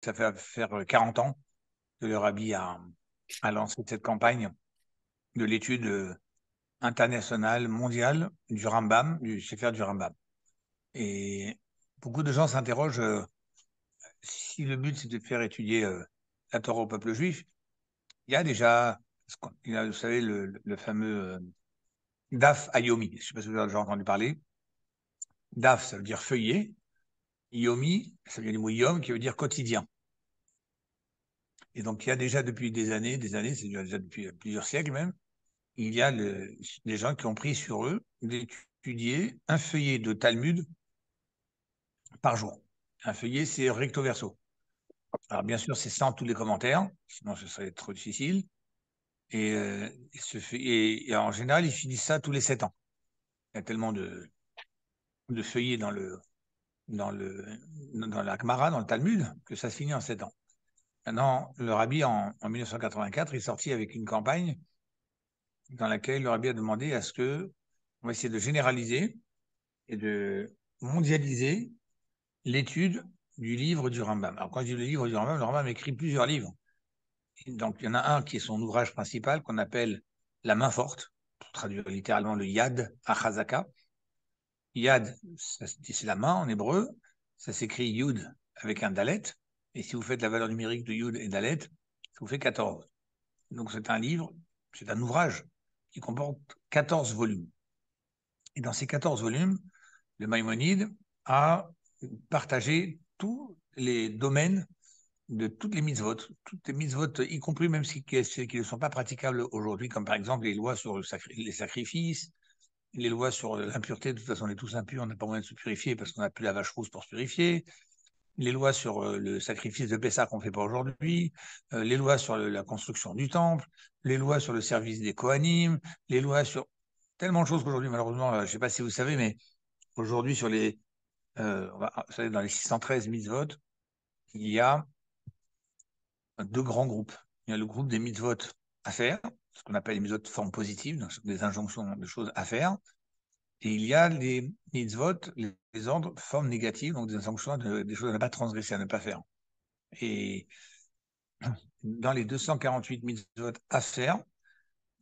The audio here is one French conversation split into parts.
ça fait faire 40 ans que le Rabbi a lancé cette campagne de l'étude internationale, mondiale du Rambam, du Sefer du Rambam. Et beaucoup de gens s'interrogent si le but c'est de faire étudier la Torah au peuple juif. Il y a déjà, vous savez, le fameux Daf Ayomi. Je ne sais pas si vous avez déjà entendu parler. Daf, ça veut dire feuillet. Yomi, ça vient du mot Yom, qui veut dire quotidien. Et donc, il y a déjà depuis des années, c'est déjà depuis plusieurs siècles même, il y a des gens qui ont pris sur eux d'étudier un feuillet de Talmud par jour. Un feuillet, c'est recto verso. Alors, bien sûr, c'est sans tous les commentaires, sinon ce serait trop difficile. Et en général, ils finissent ça tous les 7 ans. Il y a tellement de feuillets dans la Gemara, dans le Talmud, que ça se finit en 7 ans. Maintenant, le Rabbi, en 1984, est sorti avec une campagne dans laquelle le Rabbi a demandé à ce que on va essayer de généraliser et de mondialiser l'étude du livre du Rambam. Alors, quand je dis le livre du Rambam, le Rambam écrit plusieurs livres. Et donc, il y en a un qui est son ouvrage principal, qu'on appelle La main forte, pour traduire littéralement le Yad Achazaka. Yad, c'est la main en hébreu, ça s'écrit Yud avec un Dalet, et si vous faites la valeur numérique de Yud et Dalet, ça vous fait 14. Donc c'est un livre, c'est un ouvrage qui comporte 14 volumes. Et dans ces 14 volumes, le Maïmonide a partagé tous les domaines de toutes les mitzvot, y compris même celles qui ne sont pas praticables aujourd'hui, comme par exemple les lois sur les sacrifices, les lois sur l'impureté. De toute façon, on est tous impurs, on n'a pas moyen de se purifier parce qu'on n'a plus la vache rousse pour se purifier. Les lois sur le sacrifice de Pessah qu'on ne fait pas aujourd'hui, les lois sur la construction du temple, les lois sur le service des Kohanim, les lois sur tellement de choses qu'aujourd'hui, malheureusement, je ne sais pas si vous savez, mais aujourd'hui, vous savez, dans les 613 mitzvot, il y a deux grands groupes. Il y a le groupe des mitzvot à faire, ce qu'on appelle les mitzvot de forme positive, donc des injonctions de choses à faire. Et il y a les mitzvot, les ordres, forme négative, donc des injonctions des choses à ne pas transgresser, à ne pas faire. Et dans les 248 mitzvot à faire,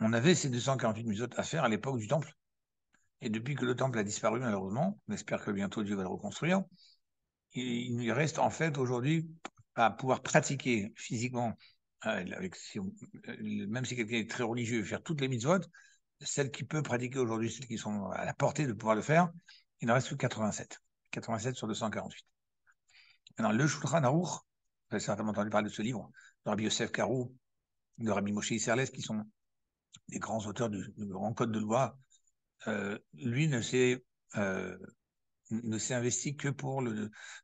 on avait ces 248 mitzvot à faire à l'époque du temple. Et depuis que le temple a disparu, malheureusement, on espère que bientôt Dieu va le reconstruire, il nous reste en fait aujourd'hui à pouvoir pratiquer physiquement, même si quelqu'un est très religieux, faire toutes les mitzvot, celles qu'il peut pratiquer aujourd'hui, celles qui sont à la portée de pouvoir le faire, il n'en reste que 87. 87 sur 248. Alors, le Shulchan Aruch, vous avez certainement entendu parler de ce livre, de Rabbi Yosef Karo, de Rabbi Moshe Isserles, qui sont des grands auteurs de grands codes de loi, lui ne s'est investi que pour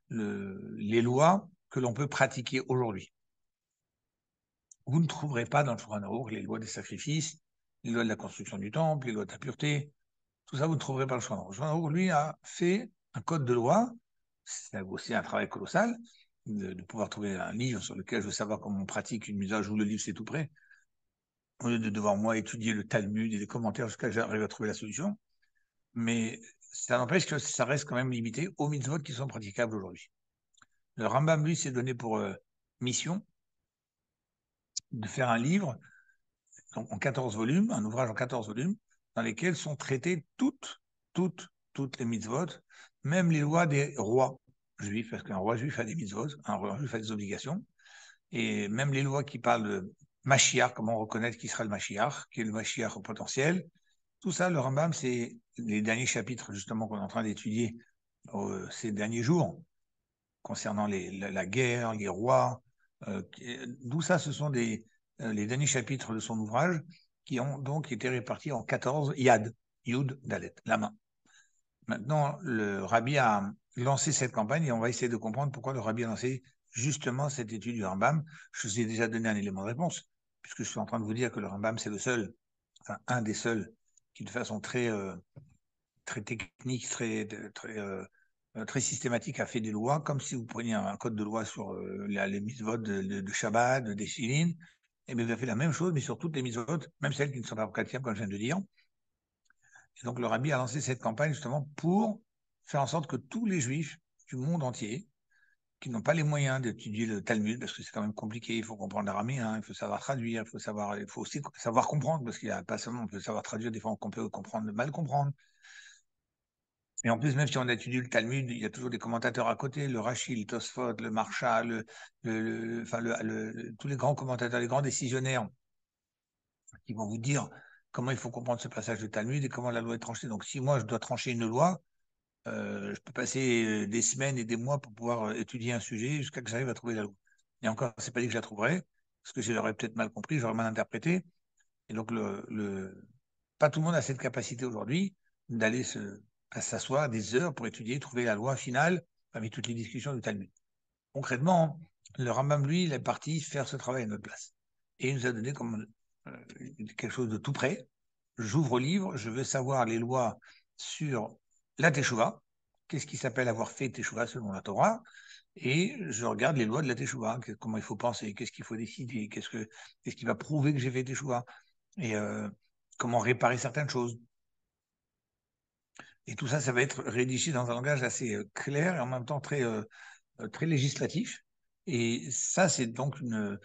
les lois que l'on peut pratiquer aujourd'hui. Vous ne trouverez pas dans le Shulchan Aruch les lois des sacrifices, les lois de la construction du temple, les lois de la pureté, tout ça, vous ne trouverez pas le Shulchan Aruch. Le Shulchan Aruch, lui, a fait un code de loi, c'est aussi un travail colossal, de pouvoir trouver un livre sur lequel je veux savoir comment on pratique une mitzvah, je vous le livre, c'est tout prêt, au lieu de devoir, moi, étudier le Talmud et les commentaires jusqu'à ce que j'arrive à trouver la solution. Mais ça n'empêche que ça reste quand même limité aux mitzvot qui sont praticables aujourd'hui. Le Rambam, lui, s'est donné pour mission de faire un livre donc en 14 volumes, un ouvrage en 14 volumes, dans lesquels sont traitées toutes les mitzvot, même les lois des rois juifs, parce qu'un roi juif a des mitzvot, un roi juif a des obligations, et même les lois qui parlent de Mashiach, comment reconnaître qui sera le Mashiach, qui est le Mashiach au potentiel. Tout ça, le Rambam, c'est les derniers chapitres justement qu'on est en train d'étudier ces derniers jours, concernant la guerre, les rois. D'où ça, ce sont les derniers chapitres de son ouvrage qui ont donc été répartis en 14 Yad, Yud, Dalet, la main. Maintenant, le Rabbi a lancé cette campagne et on va essayer de comprendre pourquoi le Rabbi a lancé justement cette étude du Rambam. Je vous ai déjà donné un élément de réponse, puisque je suis en train de vous dire que le Rambam, c'est le seul, enfin un des seuls, qui de façon très technique, très systématique a fait des lois, comme si vous preniez un code de loi sur les mitzvot de Shabbat, des Tefillin, et bien vous avez fait la même chose, mais sur toutes les mitzvot, même celles qui ne sont pas chrétiennes, comme je viens de dire. Et donc le Rabbi a lancé cette campagne justement pour faire en sorte que tous les juifs du monde entier qui n'ont pas les moyens d'étudier le Talmud, parce que c'est quand même compliqué, il faut comprendre l'araméen, il faut savoir traduire, il faut aussi savoir comprendre, parce qu'il n'y a pas seulement, on peut savoir traduire, des fois on peut comprendre, mal comprendre. Et en plus, même si on étudie le Talmud, il y a toujours des commentateurs à côté, le Rashi, le Tosfot, le Marsha, tous les grands commentateurs, les grands décisionnaires, qui vont vous dire comment il faut comprendre ce passage de Talmud et comment la loi est tranchée. Donc si moi je dois trancher une loi, je peux passer des semaines et des mois pour pouvoir étudier un sujet jusqu'à ce que j'arrive à trouver la loi. Et encore, c'est pas dit que je la trouverai, parce que je l'aurais peut-être mal compris, j'aurais mal interprété. Et donc, pas tout le monde a cette capacité aujourd'hui d'aller s'asseoir des heures pour étudier, trouver la loi finale parmi toutes les discussions du Talmud. Concrètement, le Rambam, lui, il est parti faire ce travail à notre place. Et il nous a donné comme quelque chose de tout près. J'ouvre le livre, je veux savoir les lois sur la Teshuvah, qu'est-ce qui s'appelle avoir fait Teshuvah selon la Torah, et je regarde les lois de la Teshuvah, comment il faut penser, qu'est-ce qu'il faut décider, qu'est-ce qui va prouver que j'ai fait Teshuvah, et comment réparer certaines choses. Et tout ça, ça va être rédigé dans un langage assez clair et en même temps très législatif. Et ça, c'est donc une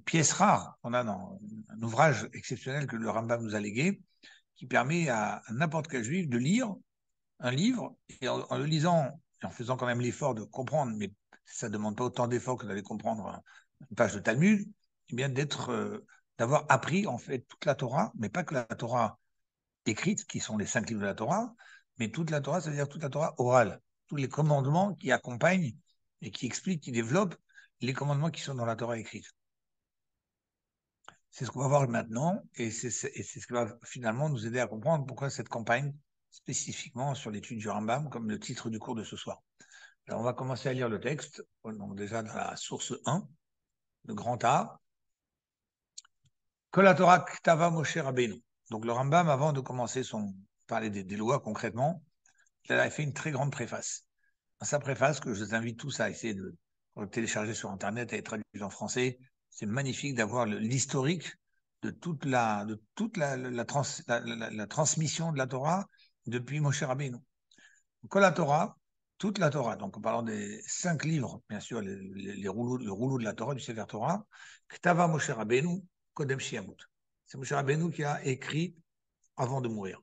pièce rare qu'on a dans un ouvrage exceptionnel que le Rambam nous a légué, qui permet à n'importe quel juif de lire un livre et en le lisant et en faisant quand même l'effort de comprendre, mais ça ne demande pas autant d'efforts que d'aller comprendre une page de Talmud, eh bien d'avoir appris en fait toute la Torah, mais pas que la Torah écrite, qui sont les 5 livres de la Torah, mais toute la Torah, c'est-à-dire toute la Torah orale, tous les commandements qui accompagnent et qui expliquent, qui développent les commandements qui sont dans la Torah écrite. C'est ce qu'on va voir maintenant, et c'est ce qui va finalement nous aider à comprendre pourquoi cette campagne, spécifiquement sur l'étude du Rambam, comme le titre du cours de ce soir. Alors, on va commencer à lire le texte, donc déjà dans la source 1, le grand A. Que la Torah Ktava Moshe Rabbeinu. Donc, le Rambam, avant de commencer parler des lois concrètement, il a fait une très grande préface. Dans sa préface, que je vous invite tous à essayer de télécharger sur Internet et être traduit en français, c'est magnifique d'avoir l'historique de toute la transmission de la Torah depuis Moshe Rabbeinu. Donc, la Torah, toute la Torah, donc en parlant des 5 livres, bien sûr, le rouleau de la Torah, du Sefer Torah, Ktava Moshe Rabbeinu, Kodem Shiamut. C'est Moshe Rabbeinu qui a écrit avant de mourir.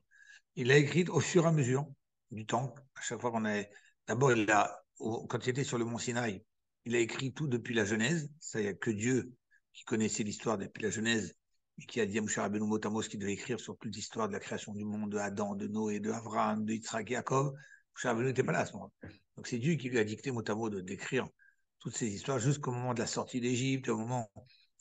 Il a écrit au fur et à mesure du temps, à chaque fois qu'on a... D'abord, quand il était sur le mont Sinaï, il a écrit tout depuis la Genèse. Ça, il n'y a que Dieu qui connaissait l'histoire depuis la Genèse et qui a dit à Moshe Rabbeinu Motamos qu'il devait écrire sur toute l'histoire de la création du monde, de Adam, de Noé, de Abraham, de Yitzhak et Jacob. Moshe Rabbeinu n'était pas là à ce moment. Donc c'est Dieu qui lui a dicté mot à mot d'écrire toutes ces histoires jusqu'au moment de la sortie d'Égypte, au moment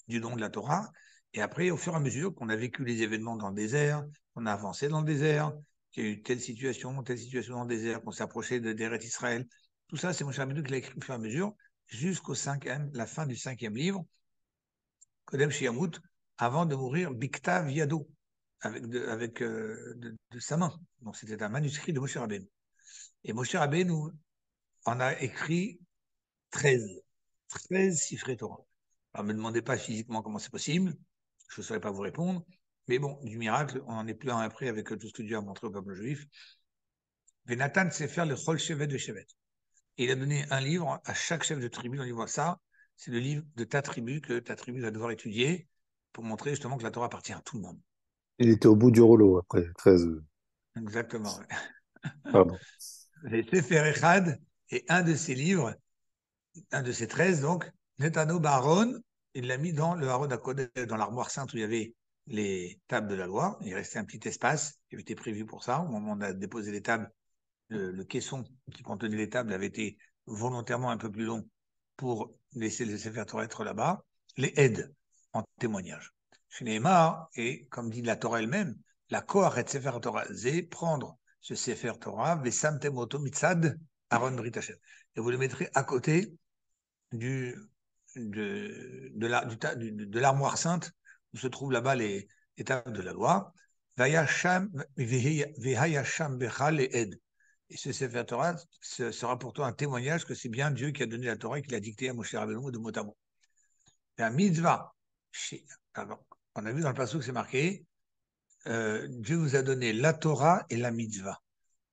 du don de la Torah. Et après, au fur et à mesure qu'on a vécu les événements dans le désert, qu'on a avancé dans le désert, qu'il y a eu telle situation dans le désert, qu'on s'est approché de d'Eretz Israël, tout ça, c'est Moshe Rabbeinu qui l'a écrit au fur et à mesure, jusqu'au la fin du 5e livre, Kodem Shiamut, avant de mourir, Bikta Viado, de sa main. Donc c'était un manuscrit de Moshe Rabbeinu. Et Moshe Rabbeinu en a écrit 13 chiffrés Torah. Alors ne me demandez pas physiquement comment c'est possible, je ne saurais pas vous répondre, mais bon, du miracle, on n'en est plus un après avec tout ce que Dieu a montré au peuple juif. Venatan sait faire le Chol Shevet de Shevet. Et il a donné un livre à chaque chef de tribu. On dit, voilà, ça, c'est le livre de ta tribu que ta tribu va devoir étudier pour montrer justement que la Torah appartient à tout le monde. Il était au bout du rouleau après, 13. Exactement. Pardon. Les Sefer Echad et un de ces livres, un de ces 13, donc, Netano Baron, il l'a mis dans le Haron d'Akodesh, dans l'armoire sainte où il y avait les tables de la loi. Il restait un petit espace qui avait été prévu pour ça. Au moment où on a déposé les tables, le caisson qui contenait les tables avait été volontairement un peu plus long pour laisser le Sefer Torah être là-bas. Les aides en témoignage. Chez Neymar, et comme dit la Torah elle-même, la Koharet Sefer Torah, c'est prendre ce Sefer Torah, Vesamtem Oto Mitzad Aaron Brit Hashem. Et vous le mettrez à côté de l'armoire sainte où se trouvent là-bas les tables de la loi. Vayasham Bechal et Ed. Et ce Sefer Torah sera pour toi un témoignage que c'est bien Dieu qui a donné la Torah et qui l'a dicté à Moshe Rabbeinu de mot à mot. Et un mitzvah. Alors, on a vu dans le passage que c'est marqué Dieu vous a donné la Torah et la mitzvah.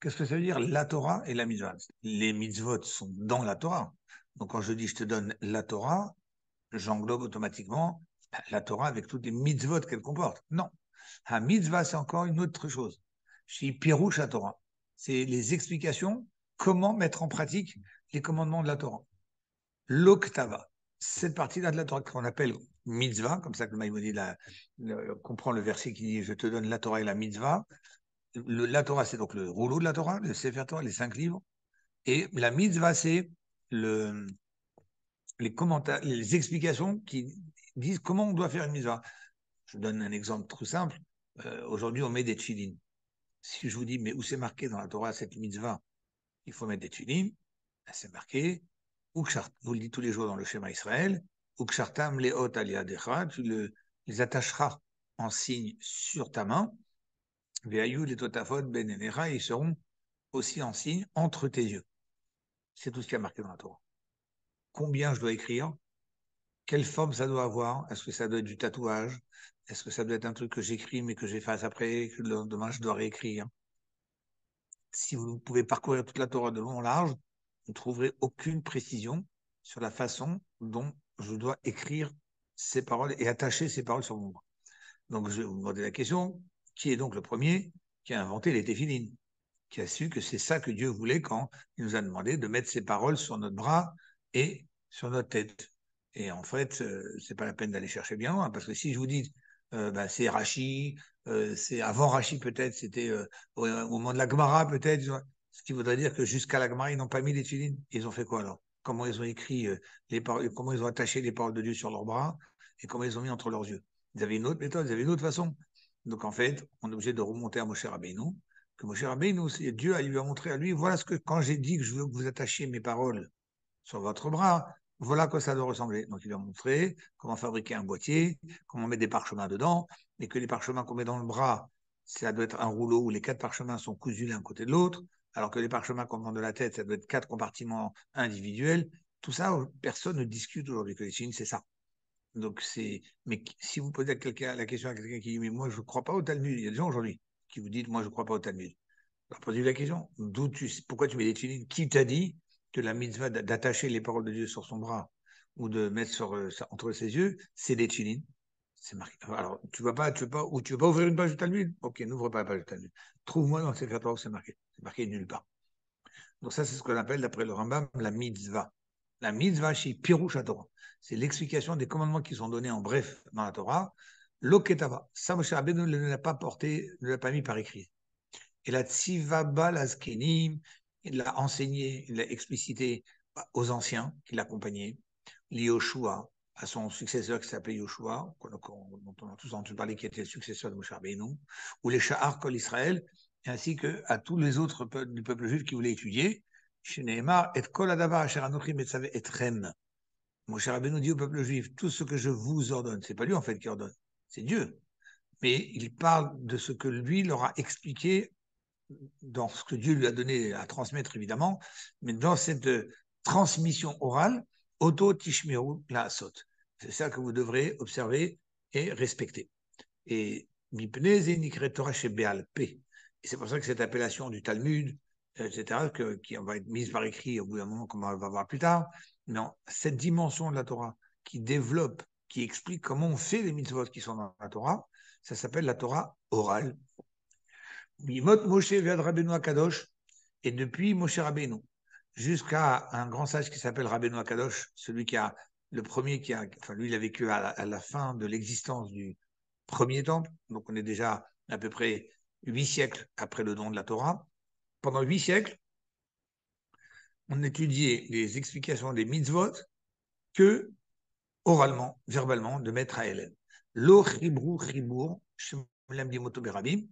Qu'est-ce que ça veut dire la Torah et la mitzvah? Les mitzvot sont dans la Torah. Donc, quand je dis je te donne la Torah, j'englobe automatiquement la Torah avec toutes les mitzvot qu'elle comporte. Non. Un mitzvah, c'est encore une autre chose. Je dis Pirouche à Torah. C'est les explications, comment mettre en pratique les commandements de la Torah. L'Oktava, cette partie-là de la Torah qu'on appelle mitzvah, comme ça que le Maïmonide comprend le verset qui dit je te donne la Torah et la mitzvah. La Torah, c'est donc le rouleau de la Torah, le Sefer Torah, les 5 livres. Et la mitzvah, c'est les commentaires, les explications qui disent comment on doit faire une mitzvah. Je donne un exemple tout simple. Aujourd'hui, on met des tchilines. Si je vous dis, mais où c'est marqué dans la Torah cette mitzvah, il faut mettre des tchilines, ben, c'est marqué, vous le dites tous les jours dans le schéma Israël, Ukshartam leot aliadecha, les attacheras en signe sur ta main, Veayu les totafot ben enera, ils seront aussi en signe entre tes yeux. C'est tout ce qui est marqué dans la Torah. Combien je dois écrire? Quelle forme ça doit avoir? Est-ce que ça doit être du tatouage? Est-ce que ça doit être un truc que j'écris mais que j'efface après, que le lendemain je dois réécrire? Si vous pouvez parcourir toute la Torah de long en large, vous ne trouverez aucune précision sur la façon dont je dois écrire ces paroles et attacher ces paroles sur mon bras. Donc je vais vous demander la question, qui est donc le premier qui a inventé les téphilines, qui a su que c'est ça que Dieu voulait quand il nous a demandé de mettre ces paroles sur notre bras et sur notre tête. Et en fait, c'est pas la peine d'aller chercher bien loin, parce que si je vous dis, c'est Rachi, c'est avant Rachi peut-être, c'était au moment de la Gemara peut-être, ce qui voudrait dire que jusqu'à la Gemara, ils n'ont pas mis les tefilines. Ils ont fait quoi alors? Comment ils ont écrit les paroles, comment ils ont attaché les paroles de Dieu sur leurs bras et comment ils ont mis entre leurs yeux? Ils avaient une autre méthode, ils avaient une autre façon. Donc en fait, on est obligé de remonter à Moshe Rabbeinu, que Moshe Rabbeinu, Dieu lui a montré à lui, voilà ce que, quand j'ai dit que je veux que vous attachiez mes paroles sur votre bras, voilà à quoi ça doit ressembler. Donc il lui a montré comment fabriquer un boîtier, comment mettre des parchemins dedans, et que les parchemins qu'on met dans le bras, ça doit être un rouleau où les 4 parchemins sont cousus l'un côté de l'autre, alors que les parchemins qu'on met de la tête, ça doit être 4 compartiments individuels. Tout ça, personne ne discute aujourd'hui que les signes, c'est ça. Donc c'est, mais si vous posez la question à quelqu'un qui dit, mais moi je ne crois pas au Talmud, il y a des gens aujourd'hui qui vous disent, moi je ne crois pas au Talmud. Alors posez la question, pourquoi tu mets des tefilines? Qui t'a dit que la mitzvah d'attacher les paroles de Dieu sur son bras ou de mettre entre ses yeux, c'est des tefilines? C'est marqué. Alors, tu veux pas ouvrir une page de Talmud? Ok, n'ouvre pas la page de Talmud. Trouve-moi dans le Sefer Torah où c'est marqué. C'est marqué nulle part. Donc ça, c'est ce qu'on appelle, d'après le Rambam, la mitzvah. La mitzvah chez Pirouche Torah. C'est l'explication des commandements qui sont donnés en bref dans la Torah. L'oketava. Ça, Moshe Rabbeinu ne l'a pas porté, ne l'a pas mis par écrit. Et la tzivaba l'azkenim, il l'a enseigné, il l'a explicité aux anciens qui l'accompagnaient, l'Yoshua, à son successeur qui s'appelait Yoshua, dont on a tous entendu parler, qui était le successeur de Moshe Rabbeinu, ou les Sha'ar Kol Israël, ainsi qu'à tous les autres du peuple juif qui voulaient étudier. Shneemar et Kol Adavar Asher Anochi Metzavé Etrem. Moshe Rabbeinu dit au peuple juif, tout ce que je vous ordonne, c'est pas lui en fait qui ordonne, c'est Dieu. Mais il parle de ce que lui leur a expliqué dans ce que Dieu lui a donné à transmettre, évidemment, mais dans cette transmission orale, auto tishmeru la asot. C'est ça que vous devrez observer et respecter. Et Torah chez Béalpe. Et c'est pour ça que cette appellation du Talmud, etc., qui va être mise par écrit au bout d'un moment, comme on va voir plus tard, non, cette dimension de la Torah qui développe, qui explique comment on fait les mitzvot qui sont dans la Torah, ça s'appelle la Torah orale. Mimot Moshe Ved Rabbeinu Akadosh, et depuis Moshe Rabbeinu jusqu'à un grand sage qui s'appelle Rabbeinu Akadosh, celui qui a le premier qui a, enfin lui il a vécu à la fin de l'existence du premier temple, donc on est déjà à peu près 8 siècles après le don de la Torah. Pendant 8 siècles, on étudiait les explications des mitzvot que oralement, verbalement, de maître à Hélène. Lo chibru chibur, shemlem dimoto berabim,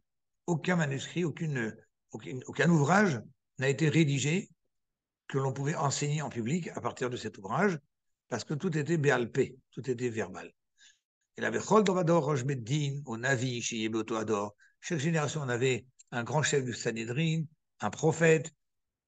aucun manuscrit, aucun ouvrage n'a été rédigé que l'on pouvait enseigner en public à partir de cet ouvrage, parce que tout était béalpé, tout était verbal. Il avait Chol Dovador, Rosh Beddin, au Navi, chez Yeboto Ador. Chaque génération, on avait un grand chef du Sanhedrin, un prophète,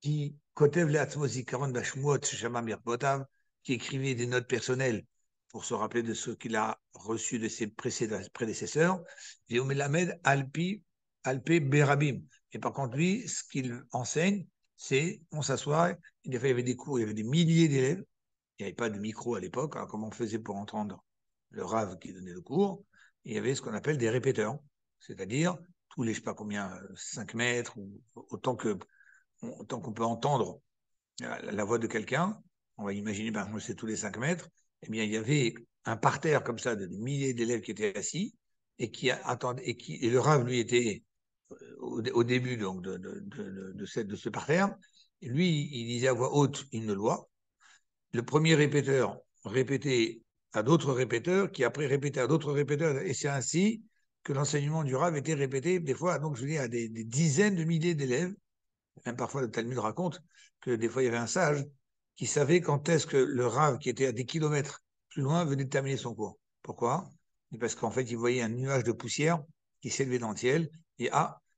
qui Kotev Leatzmo Zikaron Bashmuot Shama Mirbotav, qui écrivait des notes personnelles pour se rappeler de ce qu'il a reçu de ses prédécesseurs. Et Omelamed Alpi Berabim. Et par contre, lui, ce qu'il enseigne, c'est on s'assoit, il y avait des cours, il y avait des milliers d'élèves, Il n'y avait pas de micro à l'époque. Alors, comment on faisait pour entendre le Rav qui donnait le cours? Il y avait ce qu'on appelle des répéteurs, c'est-à-dire tous les, je ne sais pas combien, 5 mètres, ou autant qu'on peut entendre la voix de quelqu'un. On va imaginer, ben, c'est tous les 5 mètres. Eh bien, il y avait un parterre comme ça de milliers d'élèves qui étaient assis et qui attendaient, et le Rav, lui, était au début donc, de ce parterre. Et lui, il disait à voix haute une loi. Le premier répéteur répétait à d'autres répéteurs, qui après répétaient à d'autres répéteurs, et c'est ainsi que l'enseignement du Rav était répété, des fois, donc je dis, à des dizaines de milliers d'élèves. Même parfois, le Talmud raconte que des fois, il y avait un sage qui savait quand est-ce que le Rav, qui était à des kilomètres plus loin, venait de terminer son cours. Pourquoi? Parce qu'en fait, il voyait un nuage de poussière qui s'élevait dans le ciel, et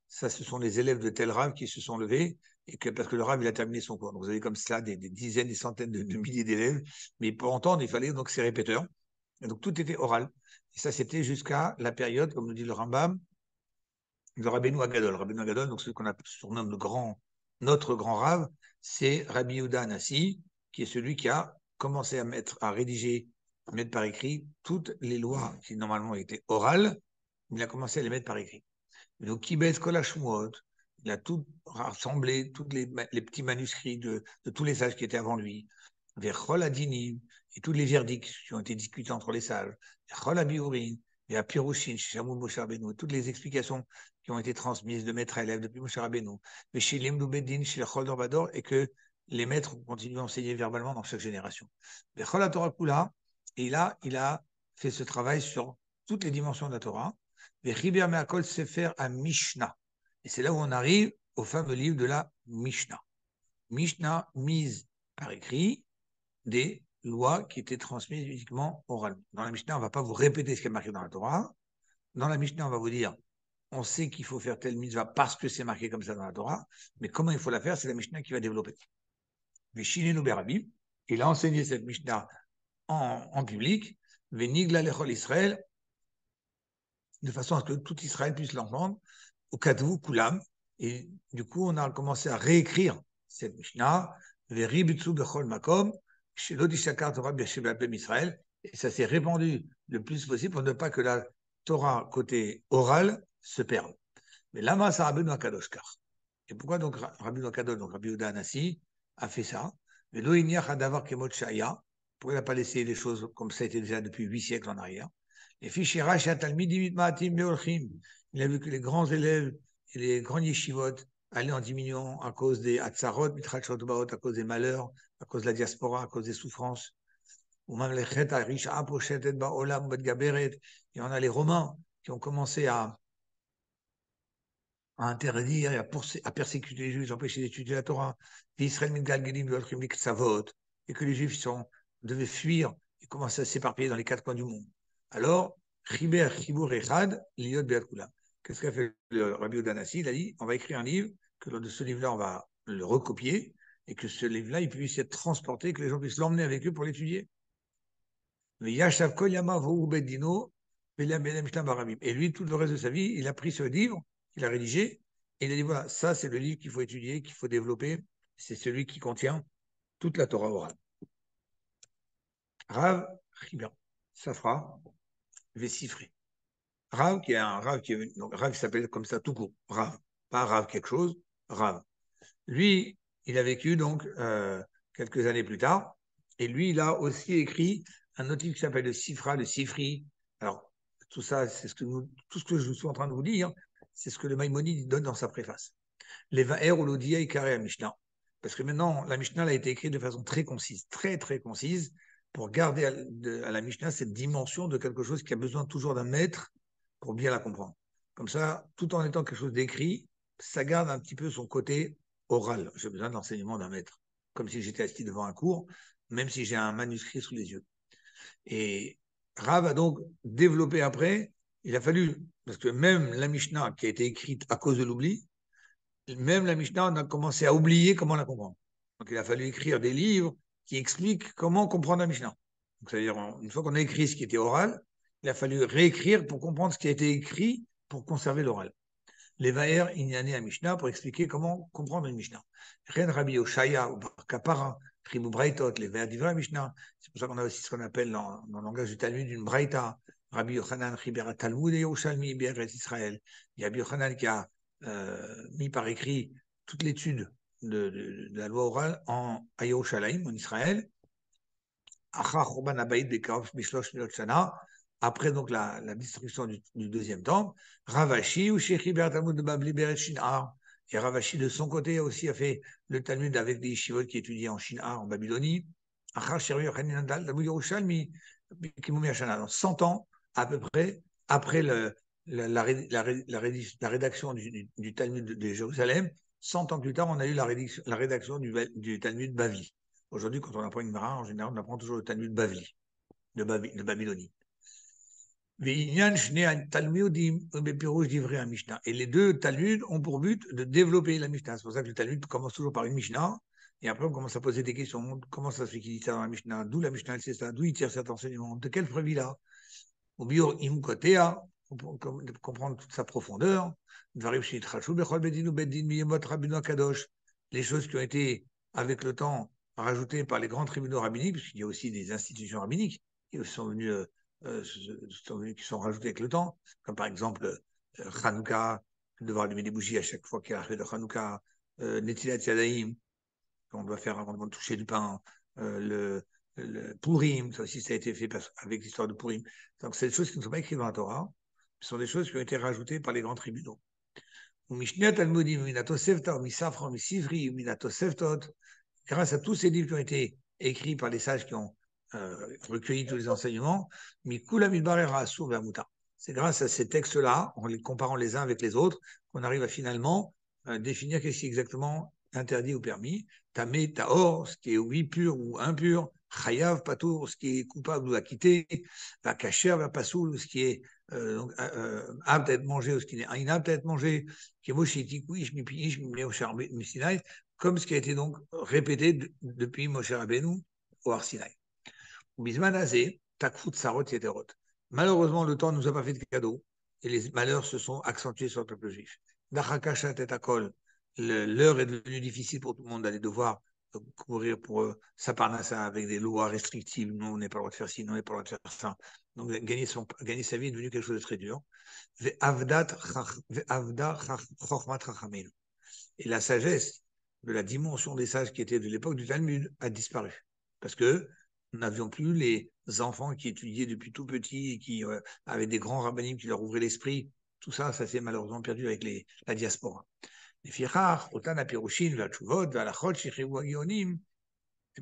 ça, ce sont les élèves de tel Rav qui se sont levés, et parce que le Rav, il a terminé son cours. Donc, vous avez comme cela des dizaines, des centaines de milliers d'élèves, mais pour entendre, il fallait donc ces répéteurs. Et donc, tout était oral. Et ça, c'était jusqu'à la période, comme nous dit le Rambam, le Rabbeinu Agadol. Rabbeinu Agadol, donc celui qu'on surnomme notre grand Rav, c'est Rabbi Yehuda Anassi, qui est celui qui a commencé à rédiger, à mettre par écrit toutes les lois qui normalement étaient orales. Il a commencé à les mettre par écrit. Donc, Kibetz Kol HaShmuot, il a tout rassemblé, tous les petits manuscrits de tous les sages qui étaient avant lui, vers Chol Adinim, et tous les verdicts qui ont été discutés entre les sages, vers Chol Abiurin, et à Pirushin, chez Shamoun Moshe Rabbeinu, toutes les explications qui ont été transmises de maître à élève depuis Moshe Rabbeinu, mais chez Limdou Beddin, chez Chol Dorbador, et que les maîtres continuent à enseigner verbalement dans chaque génération. Vers Chol Torah Kula, et là, il a fait ce travail sur toutes les dimensions de la Torah, Vechiber Me'akol Sefer à Mishnah. Et c'est là où on arrive au fameux livre de la Mishnah. Mishnah mise par écrit des lois qui étaient transmises uniquement oralement. Dans la Mishnah, on ne va pas vous répéter ce qui est marqué dans la Torah. Dans la Mishnah, on va vous dire, on sait qu'il faut faire telle mitzvah parce que c'est marqué comme ça dans la Torah, mais comment il faut la faire, c'est la Mishnah qui va développer. Veshinenu Berabim, il a enseigné cette Mishnah en public, Venigla Lechol Israël, de façon à ce que tout Israël puisse l'entendre, au Kadvu Kulam. Et du coup, on a commencé à réécrire cette Mishnah, Veribitsu Bechol Makom, Shelodi Shakar Torah B'Yasheb Israël, et ça s'est répandu le plus possible pour ne pas que la Torah côté oral se perde. Mais Lama Sarabenu Akadosh Kar. Et pourquoi donc Rabbi Akadosh, donc Rabbi Yehuda Anassi, a fait ça? Mais Loïniach Hadavar Kemot Shaya, pourquoi il n'a pas laissé les choses comme ça a été déjà depuis 8 siècles en arrière? Et Fichera Talmidim Maatim Beolchim. Il a vu que les grands élèves et les grands yeshivot allaient en diminuant à cause des Hatzarot, Mitrachot Baot, à cause des malheurs, à cause de la diaspora, à cause des souffrances. Ou même les Chet Arisha Pochetet Baolam Badgaberet. Et on a les Romains qui ont commencé à interdire et à persécuter les Juifs, empêcher d'étudier la Torah. Et que les Juifs devaient fuir et commencer à s'éparpiller dans les 4 coins du monde. Alors, Chiber, Chibur, Echad, Liot, Beatkula. Qu'est-ce qu'a fait le Rabbi Odanassi? Il a dit, on va écrire un livre, que de ce livre-là, on va le recopier, et que ce livre-là, il puisse être transporté, que les gens puissent l'emmener avec eux pour l'étudier. Et lui, tout le reste de sa vie, il a pris ce livre, il a rédigé, et il a dit, voilà, ça c'est le livre qu'il faut étudier, qu'il faut développer, c'est celui qui contient toute la Torah orale. Rav Chiber, Safra, Vessifré. Rav, qui est un Rav, donc Rav qui s'appelle comme ça tout court, Rav, pas Rav quelque chose, Rav. Lui, il a vécu donc quelques années plus tard, et lui, il a aussi écrit un autre livre qui s'appelle le Sifra, le Sifri. Alors, tout ça, c'est tout ce que je suis en train de vous dire, c'est ce que le Maïmonide donne dans sa préface. Les Va'er ou l'Odia et Karé à Mishnah. Parce que maintenant, la Mishnah a été écrite de façon très concise, très, très concise, pour garder à la Mishnah cette dimension de quelque chose qui a besoin toujours d'un maître pour bien la comprendre. Comme ça, tout en étant quelque chose d'écrit, ça garde un petit peu son côté oral. J'ai besoin de l'enseignement d'un maître, comme si j'étais assis devant un cours, même si j'ai un manuscrit sous les yeux. Et Rav a donc développé après, il a fallu, parce que même la Mishnah qui a été écrite à cause de l'oubli, même la Mishnah, on a commencé à oublier comment la comprendre. Donc il a fallu écrire des livres qui expliquent comment comprendre la Mishnah. Donc, c'est-à-dire, une fois qu'on a écrit ce qui était oral, il a fallu réécrire pour comprendre ce qui a été écrit pour conserver l'oral. Les Vaher Inyane à Mishnah pour expliquer comment comprendre une Mishnah. Ren Rabbi Oshaya ou Kapara Tribou Braïtot, les vers d'Ivra Mishnah. C'est pour ça qu'on a aussi ce qu'on appelle dans le langage du Talmud une Braïta. Rabbi Yochanan Chibera Talmud et Yerushalmi Beret Israël. Il y a Rabbi Yochanan qui a mis par écrit toute l'étude de la loi orale à Yerushalayim, en Israël. Après donc la destruction du deuxième temple, Ravashi ou Sheikh Talmud de Babli Beret Shinar. Et Ravashi, de son côté, aussi a fait le Talmud avec des yeshivot qui étudiaient en Shinar, en Babylonie. 100 ans, à peu près, après la rédaction du Talmud de Jérusalem, 100 ans plus tard, on a eu la rédaction du Talmud Bavli. Aujourd'hui, quand on apprend une Gemara, en général, on apprend toujours le Talmud Bavli, de Babylonie. Et les deux Talmuds ont pour but de développer la Mishnah. C'est pour ça que le Talmud commence toujours par une Mishnah, et après on commence à poser des questions. Comment ça se fait qu'il dit ça dans la Mishnah? D'où la Mishnah, c'est ça? D'où il tire cet enseignement? De quelle preuve il a? Pour comprendre toute sa profondeur. Les choses qui ont été, avec le temps, rajoutées par les grands tribunaux rabbiniques, puisqu'il y a aussi des institutions rabbiniques qui sont venues qui sont rajoutés avec le temps, comme par exemple Hanouka, devoir allumer des bougies à chaque fois qu'il y a l'arrivée de Hanouka, Netilat Yadayim, qu'on doit faire avant de toucher du pain, le Purim, ça aussi ça a été fait avec l'histoire de Purim. Donc c'est des choses qui ne sont pas écrites dans la Torah, ce sont des choses qui ont été rajoutées par les grands tribunaux. Grâce à tous ces livres qui ont été écrits par les sages qui ont recueilli tous les enseignements, c'est grâce à ces textes-là, en les comparant les uns avec les autres, qu'on arrive à finalement définir qu'est-ce qui est exactement interdit ou permis. Tamé, Taor, ce qui est oui pur ou impur. Chayav, Patour, ce qui est coupable ou acquitté. Va Kacher, va Pasoul, ce qui est apte à être mangé ou ce qui est inapte à être mangé. Qui est Moshitikuish, Mipiish, Misinai, comme ce qui a été donc répété depuis Moshe Rabbeinu au Har Sinaï. Malheureusement, le temps ne nous a pas fait de cadeau et les malheurs se sont accentués sur le peuple juif. L'heure est devenue difficile pour tout le monde d'aller devoir courir pour sa parnassa avec des lois restrictives. Non, on n'est pas le droit de faire ci, non, on n'est pas le droit de faire ça. Donc, gagner sa vie est devenu quelque chose de très dur. Et la sagesse de la dimension des sages qui étaient de l'époque du Talmud a disparu. Parce que nous n'avions plus les enfants qui étudiaient depuis tout petit et qui avaient des grands rabbinimes qui leur ouvraient l'esprit. Tout ça, ça s'est malheureusement perdu avec la diaspora. C'est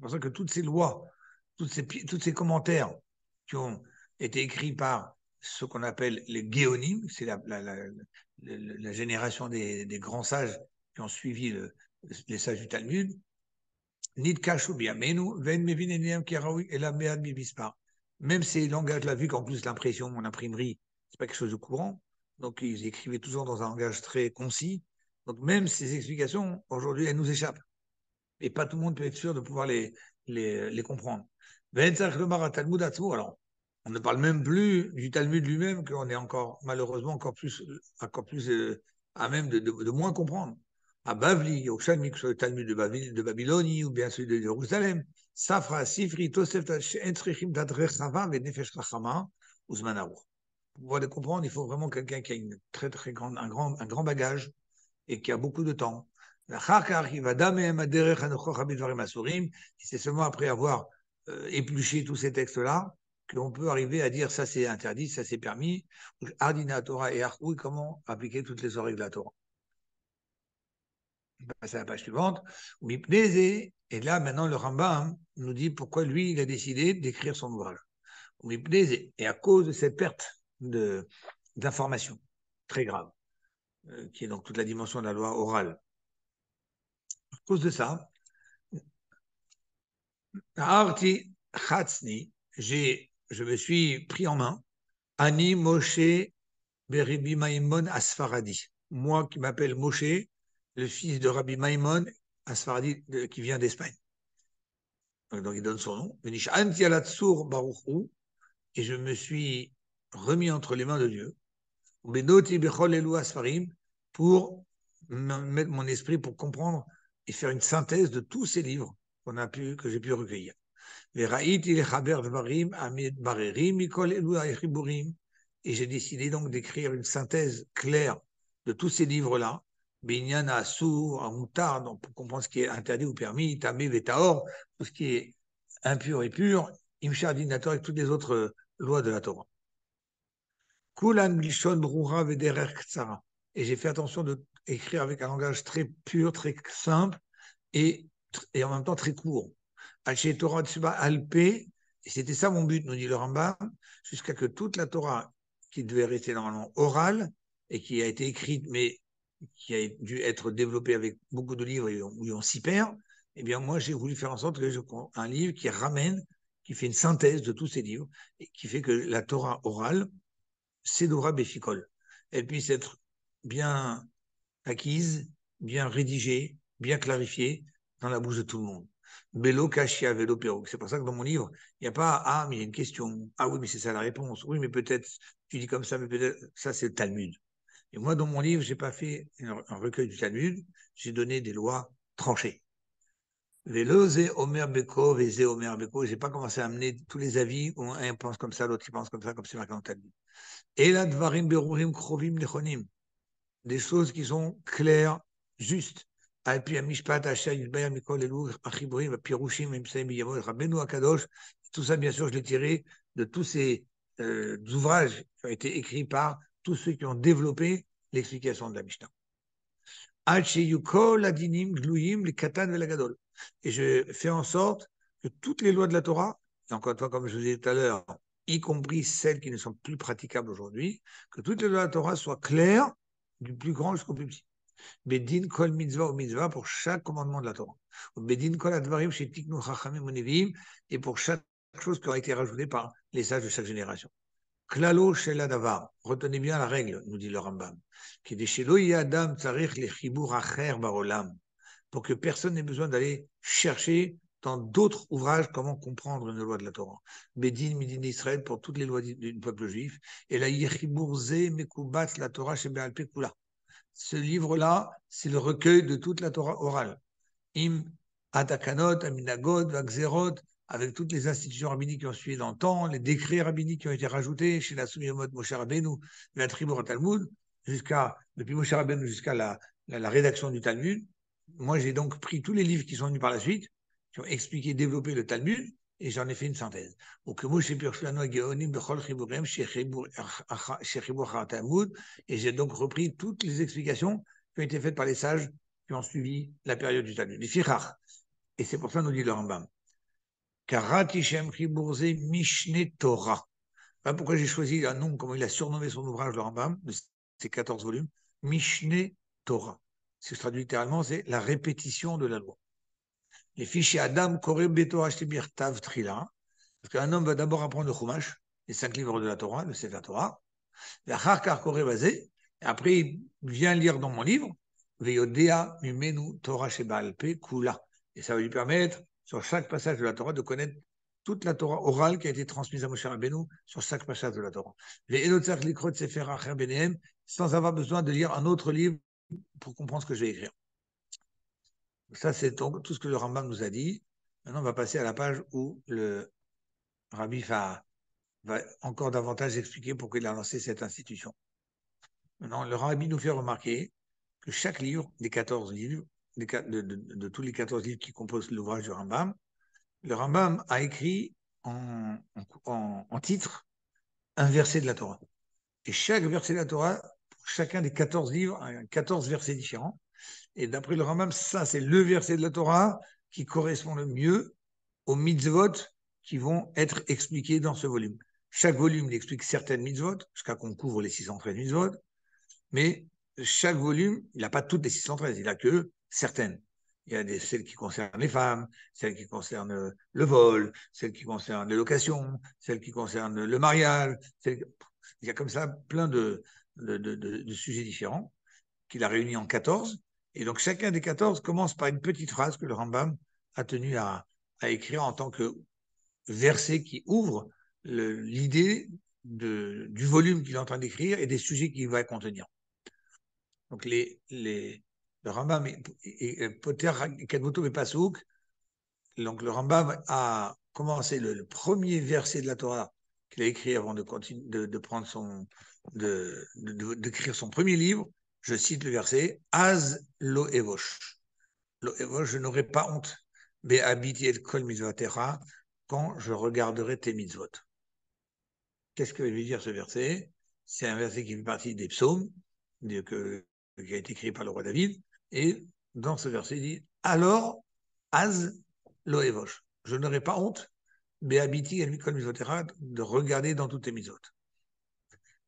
pour ça que toutes ces lois, tous ces commentaires qui ont été écrits par ce qu'on appelle les Géonim, c'est la génération des grands sages qui ont suivi les sages du Talmud, même ces langages-là, vu qu'en plus l'impression en imprimerie, c'est pas quelque chose de courant, donc ils écrivaient toujours dans un langage très concis, donc même ces explications, aujourd'hui, elles nous échappent. Et pas tout le monde peut être sûr de pouvoir les comprendre. Alors, on ne parle même plus du Talmud lui-même, qu'on est encore, malheureusement, encore plus à même de moins comprendre. À Bavli, au Shalmi, que ce soit le Talmud de Babylonie ou bien celui de Jérusalem, Safra, Sifri, Tosef, Entrichim, Dadrechava, Nefesh Rachama, Ouzmanaru. Pour pouvoir les comprendre, il faut vraiment quelqu'un qui a une très, très grande, un grand bagage et qui a beaucoup de temps. C'est seulement après avoir épluché tous ces textes-là qu'on peut arriver à dire ça c'est interdit, ça c'est permis. Ardina Torah et Arkoui, comment appliquer toutes les règles de la Torah. On va passer à la page suivante. Et là, maintenant, le Rambam nous dit pourquoi lui, il a décidé d'écrire son ouvrage. Et à cause de cette perte d'informations très grave, qui est donc toute la dimension de la loi orale. À cause de ça, je me suis pris en main Ani Moshe Beribi Maimon Asfaradi. Moi qui m'appelle Moshe, le fils de Rabbi Maimon Asfaradi qui vient d'Espagne. Donc il donne son nom. Et je me suis remis entre les mains de Dieu pour mettre mon esprit pour comprendre et faire une synthèse de tous ces livres que j'ai pu recueillir. Et j'ai décidé donc d'écrire une synthèse claire de tous ces livres-là. Binyan, Assour, Amoutar, donc pour comprendre ce qui est interdit ou permis, Tamé, Vetaor, tout ce qui est impur et pur, Imshar, Dinator et toutes les autres lois de la Torah. Kulan, Blishon, Broura, Vederer, Ktsara. Et j'ai fait attention d'écrire avec un langage très pur, très simple et en même temps très court. Al Torah Tsuba Alpé, et c'était ça mon but, nous dit le Rambam, jusqu'à que toute la Torah, qui devait rester normalement orale, et qui a été écrite, mais qui a dû être développée avec beaucoup de livres où on s'y perd, eh bien moi j'ai voulu faire en sorte que un livre qui ramène, qui fait une synthèse de tous ces livres, et qui fait que la Torah orale, c'est Dora Béficole. Elle puisse être bien acquise, bien rédigée, bien clarifiée dans la bouche de tout le monde. Bello Kashia Velo Peruk. C'est pour ça que dans mon livre, il n'y a pas ah, mais il y a une question. Ah oui, mais c'est ça la réponse. Oui, mais peut-être, tu dis comme ça, mais peut-être, ça c'est le Talmud. Et moi, dans mon livre, je n'ai pas fait un recueil du Talmud, j'ai donné des lois tranchées. Vélo, Zé Omer Beko, Vézé Omer Beko. Je n'ai pas commencé à amener tous les avis, où un pense comme ça, l'autre il pense comme ça, comme c'est marqué dans le Talmud. Et là, Dvarim Berurim Krovim Nechonim. Des choses qui sont claires, justes. Tout ça, bien sûr, je l'ai tiré de tous ces ouvrages qui ont été écrits par tous ceux qui ont développé l'explication de la Mishnah. Et je fais en sorte que toutes les lois de la Torah, et encore une fois, comme je vous ai dit tout à l'heure, y compris celles qui ne sont plus praticables aujourd'hui, que toutes les lois de la Torah soient claires du plus grand jusqu'au plus petit. Bedin kol mitzvah ou mitzvah pour chaque commandement de la Torah. Bedin kol advarim chez tiknu chachamim unevim et pour chaque chose qui aura été rajoutée par les sages de chaque génération. Klalo shel adavar. Retenez bien la règle, nous dit le Rambam. Qui dit shelo yadam tzarich le chibur acher barolam. Pour que personne n'ait besoin d'aller chercher dans d'autres ouvrages comment comprendre une loi de la Torah. Bedin midin d'Israël pour toutes les lois du peuple juif. Et la yichibur ze mekubat la Torah chez Be'alpe kula. Ce livre-là, c'est le recueil de toute la Torah orale. Im, Atakanot, Aminagot, Vagzerot, avec toutes les institutions rabbiniques qui ont suivi dans le temps, les décrets rabbiniques qui ont été rajoutés chez la Soumiyamot Moshe Rabbeinu, la Tribur Talmud, depuis Moshe Rabbeinu jusqu'à la rédaction du Talmud. Moi, j'ai donc pris tous les livres qui sont venus par la suite, qui ont expliqué, développé le Talmud, et j'en ai fait une synthèse. Et j'ai donc repris toutes les explications qui ont été faites par les sages qui ont suivi la période du Talmud. Et c'est pour ça nous dit le Rambam. Karatishem Chibourze Mishne Torah. Voilà pourquoi j'ai choisi un nom, comment il a surnommé son ouvrage, le Rambam, de ses 14 volumes, Mishne Torah. Ce qui se traduit littéralement, c'est la répétition de la loi. Les fichiers Adam, Koré, Beto, Ashtebir, Tav, Trila. Parce qu'un homme va d'abord apprendre le Chumash, les 5 livres de la Torah, le Sefer Torah. Et après, il vient lire dans mon livre, Veyodea Mimenu Torah Shebalpe Kula. Et ça va lui permettre, sur chaque passage de la Torah, de connaître toute la Torah orale qui a été transmise à Moshe Rabbeinu sur chaque passage de la Torah. Sans avoir besoin de lire un autre livre pour comprendre ce que je vais écrire. Ça, c'est donc tout ce que le Rambam nous a dit. Maintenant, on va passer à la page où le Rabbi va encore davantage expliquer pourquoi il a lancé cette institution. Maintenant, le Rabbi nous fait remarquer que chaque livre, des 14 livres, de tous les 14 livres qui composent l'ouvrage du Rambam, le Rambam a écrit en titre un verset de la Torah. Et chaque verset de la Torah, pour chacun des 14 livres, a 14 versets différents. Et d'après le Rambam, ça, c'est le verset de la Torah qui correspond le mieux aux mitzvot qui vont être expliqués dans ce volume. Chaque volume il explique certaines mitzvot, jusqu'à qu'on couvre les 613 mitzvot, mais chaque volume, il n'a pas toutes les 613, il n'a que certaines. Il y a celles qui concernent les femmes, celles qui concernent le vol, celles qui concernent les locations, celles qui concernent le mariage. Il y a comme ça plein de sujets différents qu'il a réunis en 14. Et donc chacun des 14 commence par une petite phrase que le Rambam a tenu à écrire en tant que verset qui ouvre l'idée du volume qu'il est en train d'écrire et des sujets qu'il va contenir. Donc le Rambam Poter Kadmoto Bepasouk, Donc le Rambam a commencé le premier verset de la Torah qu'il a écrit avant de continuer de prendre d'écrire son premier livre. Je cite le verset Az lo evosh. Lo evosh, je n'aurai pas honte. Be abiti et kol mitzvotecha, quand je regarderai tes mitzvot. Qu'est-ce que veut dire ce verset? C'est un verset qui fait partie des psaumes, qui a été écrit par le roi David. Et dans ce verset, il dit alors, Az lo evosh. Je n'aurai pas honte, Béabiti et Mikol Misotera, de regarder dans toutes tes misotes.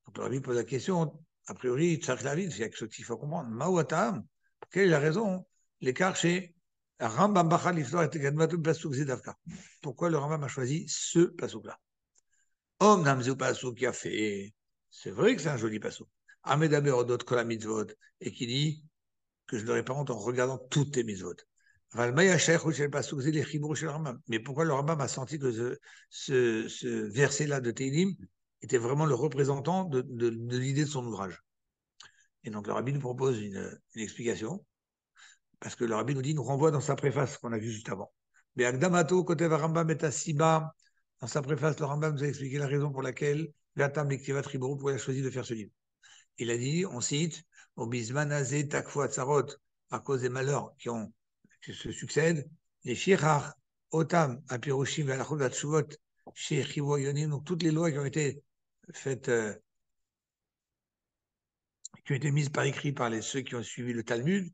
Donc le rabbi pose la question, a priori, Tzach David, c'est quelque chose qu'il faut comprendre. Maouatam, quelle est la raison? L'écart chez Rambam Bachal l'histoire et Tegadmatou Pasuk Zedavka. Pourquoi le Rambam a choisi ce pasuk-là? Om Namzeu Pasuk qui a fait. C'est vrai que c'est un joli pasuk. Ahmed Odot Kola Mitzvot, et qui dit que je n'aurai pas honte en regardant toutes tes mitzvot. Mais pourquoi le Rambam a senti que ce verset-là de Teilim était vraiment le représentant de l'idée de son ouvrage? Et donc le rabbi nous propose une explication, parce que le rabbi nous renvoie dans sa préface qu'on a vu juste avant. Mais Agdamato, côté Rambam et Siba, dans sa préface, le Rambam nous a expliqué la raison pour laquelle Gatam Lektiva Triboro pourrait choisi de faire ce livre. Il a dit, on cite, au Bismanazé Takfo Atzarot, à cause des malheurs qui se succèdent, les Shirach, Otam, Apiroshim, Alachot, Atshuvot, chez Chivoyonim, donc toutes les lois qui ont été faites, qui ont été mises par écrit par ceux qui ont suivi le Talmud,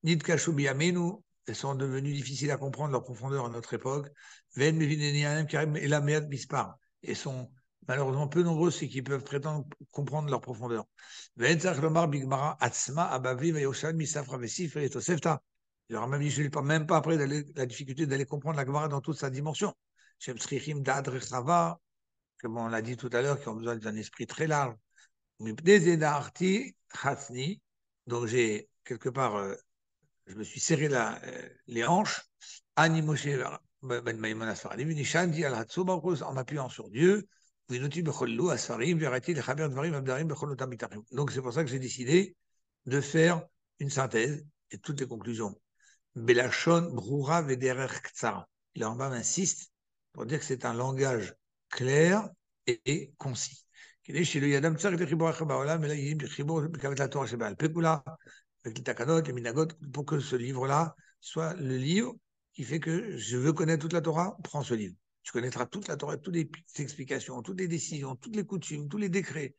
Nid Kashubi Amenu, elles sont devenues difficiles à comprendre leur profondeur à notre époque, Ven Mevinenianem Karim et la Mead Bispar, et sont malheureusement peu nombreux ceux qui peuvent prétendre comprendre leur profondeur. Ven Tzach Lomar Bigmara Atzma Abavi Vayoshan Misafra Vesif et Tosefta. Il leur a même dit, je ne parle même pas après la difficulté d'aller comprendre la Gemara dans toute sa dimension. Shem Tzrichim Da'ad Rechava, comme on l'a dit tout à l'heure, qui ont besoin d'un esprit très large. Donc j'ai quelque part je me suis serré les hanches, en m'appuyant sur Dieu. Donc c'est pour ça que j'ai décidé de faire une synthèse et toutes les conclusions. Belachon, Broura, Vederer, Ktsara. Le Rambam insiste pour dire que c'est un langage clair et concis. Chez le Yadam Tsar, mais là, il y a la Torah Shebal Pekula, avec les Takanot, les Minagot, pour que ce livre-là soit le livre qui fait que je veux connaître toute la Torah, prends ce livre. Tu connaîtras toute la Torah, toutes les explications, toutes les décisions, toutes les coutumes, tous les décrets,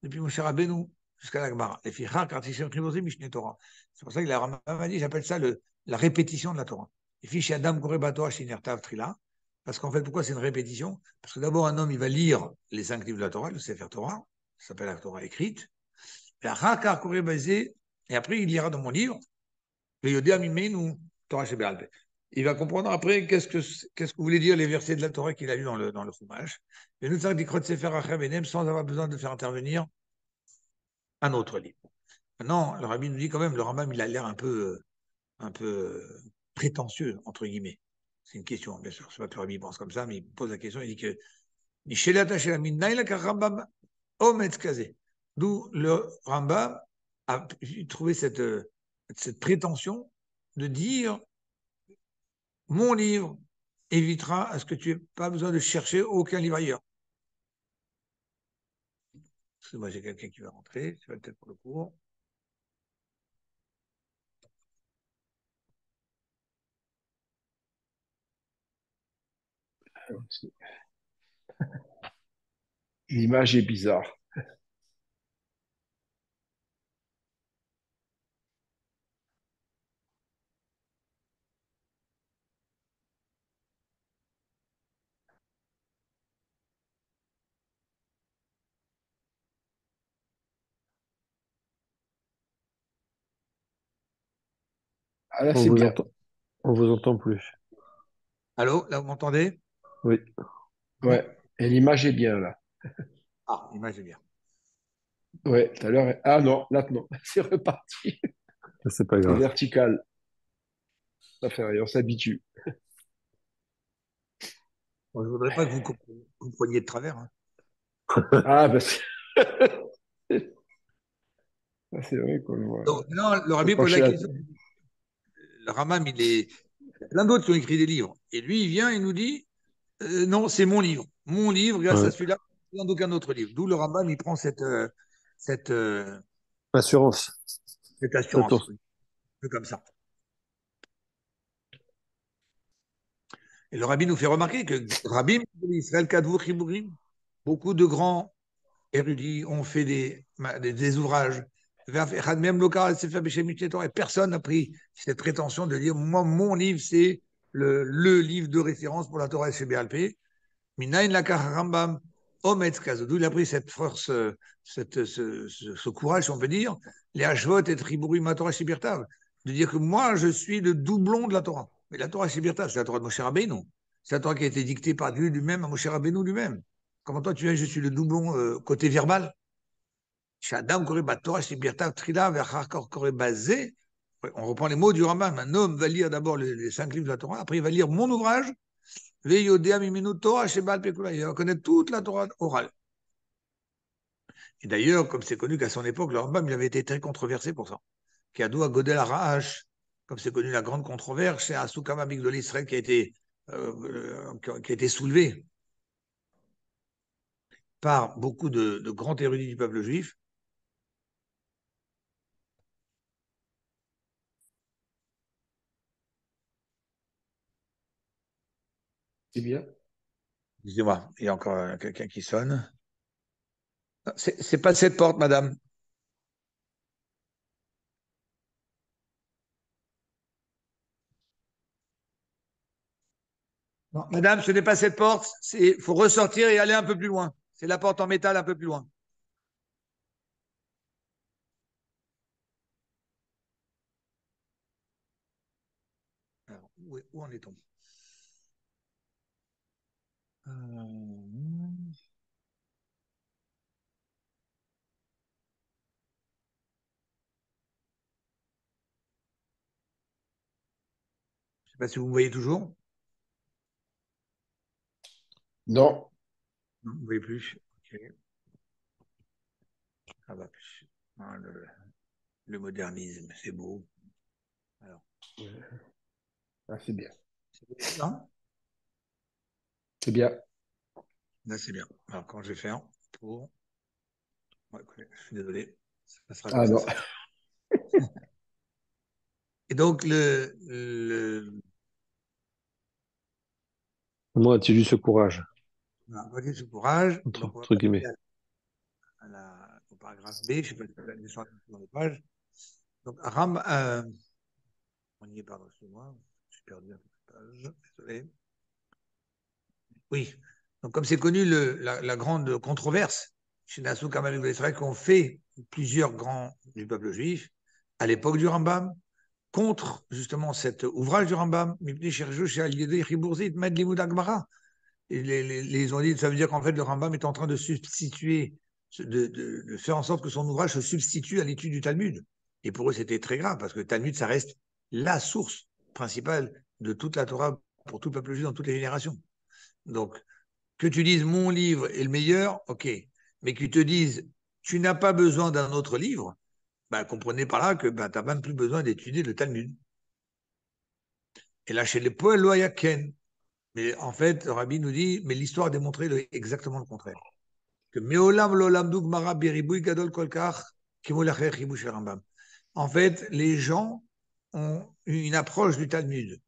depuis mon cher Rabbeinu jusqu'à la Gemara. Les Fichar, Kartishem, Chimosé, Mishneh Torah. C'est pour ça que la Rambam a dit, j'appelle ça la répétition de la Torah. Les fiches Adam Korebato Shinertav Trila. Parce qu'en fait, pourquoi c'est une répétition? Parce que d'abord, un homme, il va lire les 5 livres de la Torah, le Sefer Torah, ça s'appelle la Torah écrite. Et après, il lira dans mon livre, le Yodéa Mimenu Torah Shebe'alpeh. Il va comprendre après qu'est-ce que voulaient dire les versets de la Torah qu'il a lu dans le Chumash. Et nous, ça dit Sefer Achav sans avoir besoin de faire intervenir un autre livre. Maintenant, le rabbi nous dit quand même, le Rambam, il a l'air un peu prétentieux, entre guillemets. C'est une question, bien sûr. C'est pas que le rabbi pense comme ça, mais il pose la question, il dit que d'où le Rambam a trouvé cette prétention de dire mon livre évitera à ce que tu n'aies pas besoin de chercher aucun livre ailleurs. Moi, j'ai quelqu'un qui va rentrer, c'est peut-être pour le cours. L'image est bizarre. Ah là, On c'est vous bien. entend, on vous entend plus. Allô, là, vous m'entendez? Oui, Ouais. Et l'image est bien, là. Ah, l'image est bien. Ouais, tout à l'heure. Ah non, là, non. C'est reparti. c'est pas C'est grave. vertical. Ça fait rien, on s'habitue. Bon, je ne voudrais pas que vous compreniez de travers. Hein. Ah, bah, c'est ah, c'est vrai qu'on le voit. Donc, non, le Faut rabbi pose pencher la la... question. Le Ramam, il est y a plein d'autres qui ont écrit des livres. Et lui, il vient et nous dit non, c'est mon livre. Mon livre, grâce Ouais. à celui-là, dans aucun autre livre. D'où le Rambam, il prend cette, euh, Assurance. cette assurance. Attends. Un peu comme ça. Et le Rabbi nous fait remarquer que Rabbi Israël Kadvou Chibourim, beaucoup de grands érudits ont fait des ouvrages. Même local, et personne n'a pris cette prétention de dire moi, mon livre, c'est le livre de référence pour la Torah chez BLP. Minayin Lakar Rambam, Ometz Kazo. D'où il a pris cette force, ce courage, si on peut dire, les Hashvot et Triburim Torah Shibirtav, de dire que moi, je suis le doublon de la Torah. Mais la Torah Shibirtav, c'est la Torah de Moshe Rabbeinu. C'est la Torah qui a été dictée par Dieu lui-même à Moshe Rabbeinu lui-même. Comment toi, tu es, je suis le doublon côté verbal. Shadam Koreba Torah Shibirtav Trila Vechar Koreba Zé. On reprend les mots du Rambam. Un homme va lire d'abord les 5 livres de la Torah, après il va lire mon ouvrage. Il va connaître toute la Torah orale. Et d'ailleurs, comme c'est connu qu'à son époque, le Rambam il avait été très controversé pour ça. Kiadou à Godel Arash, comme c'est connu la grande controverse, c'est Asukam Amigdol Israël qui a été soulevé par beaucoup de grands érudits du peuple juif. C'est bien. Excusez-moi, il y a encore quelqu'un qui sonne. C'est pas cette porte, madame. Non, madame, ce n'est pas cette porte. Il faut ressortir et aller un peu plus loin. C'est la porte en métal un peu plus loin. Alors, où en est-on? Je ne sais pas si vous me voyez toujours. Non. Non, vous ne voyez plus. Ok. Ça va plus. Ah, le modernisme, c'est beau. Alors, Ah, c'est bien. c'est là, C'est bien. là, c'est bien. Alors, comment je vais faire pour. Ouais, je suis désolé. Ça sera comme Ah ça. non. Et donc, Moi, as-tu eu ce courage? on a voté ce courage. Donc, on va Entre passer guillemets. au paragraphe B. Je ne sais pas si vous allez descendre dans les pages. Donc, on y est, pardon, excusez-moi. J'ai perdu un peu de page. Désolé. Oui. Donc, comme c'est connu, la grande controverse chez Nassau Kamal d'Israël qu'ont fait plusieurs grands du peuple juif à l'époque du Rambam contre justement cet ouvrage du Rambam, ils ont dit, ça veut dire qu'en fait le Rambam est en train de substituer, de faire en sorte que son ouvrage se substitue à l'étude du Talmud. Et pour eux, c'était très grave parce que le Talmud, ça reste la source principale de toute la Torah pour tout le peuple juif dans toutes les générations. Donc, que tu dises mon livre est le meilleur, ok. Mais qu'ils te disent tu n'as pas besoin d'un autre livre, ben, comprenez par là que ben, tu n'as même plus besoin d'étudier le Talmud. Et là, chez les Poël Loyaken, mais en fait, le Rabbi nous dit, mais l'histoire a démontré exactement le contraire. Que Meolam Lolam Dugmara Beribui Gadol Kolkar, Kimolacher Chibush Rambam. En fait, les gens ont une approche du Talmud,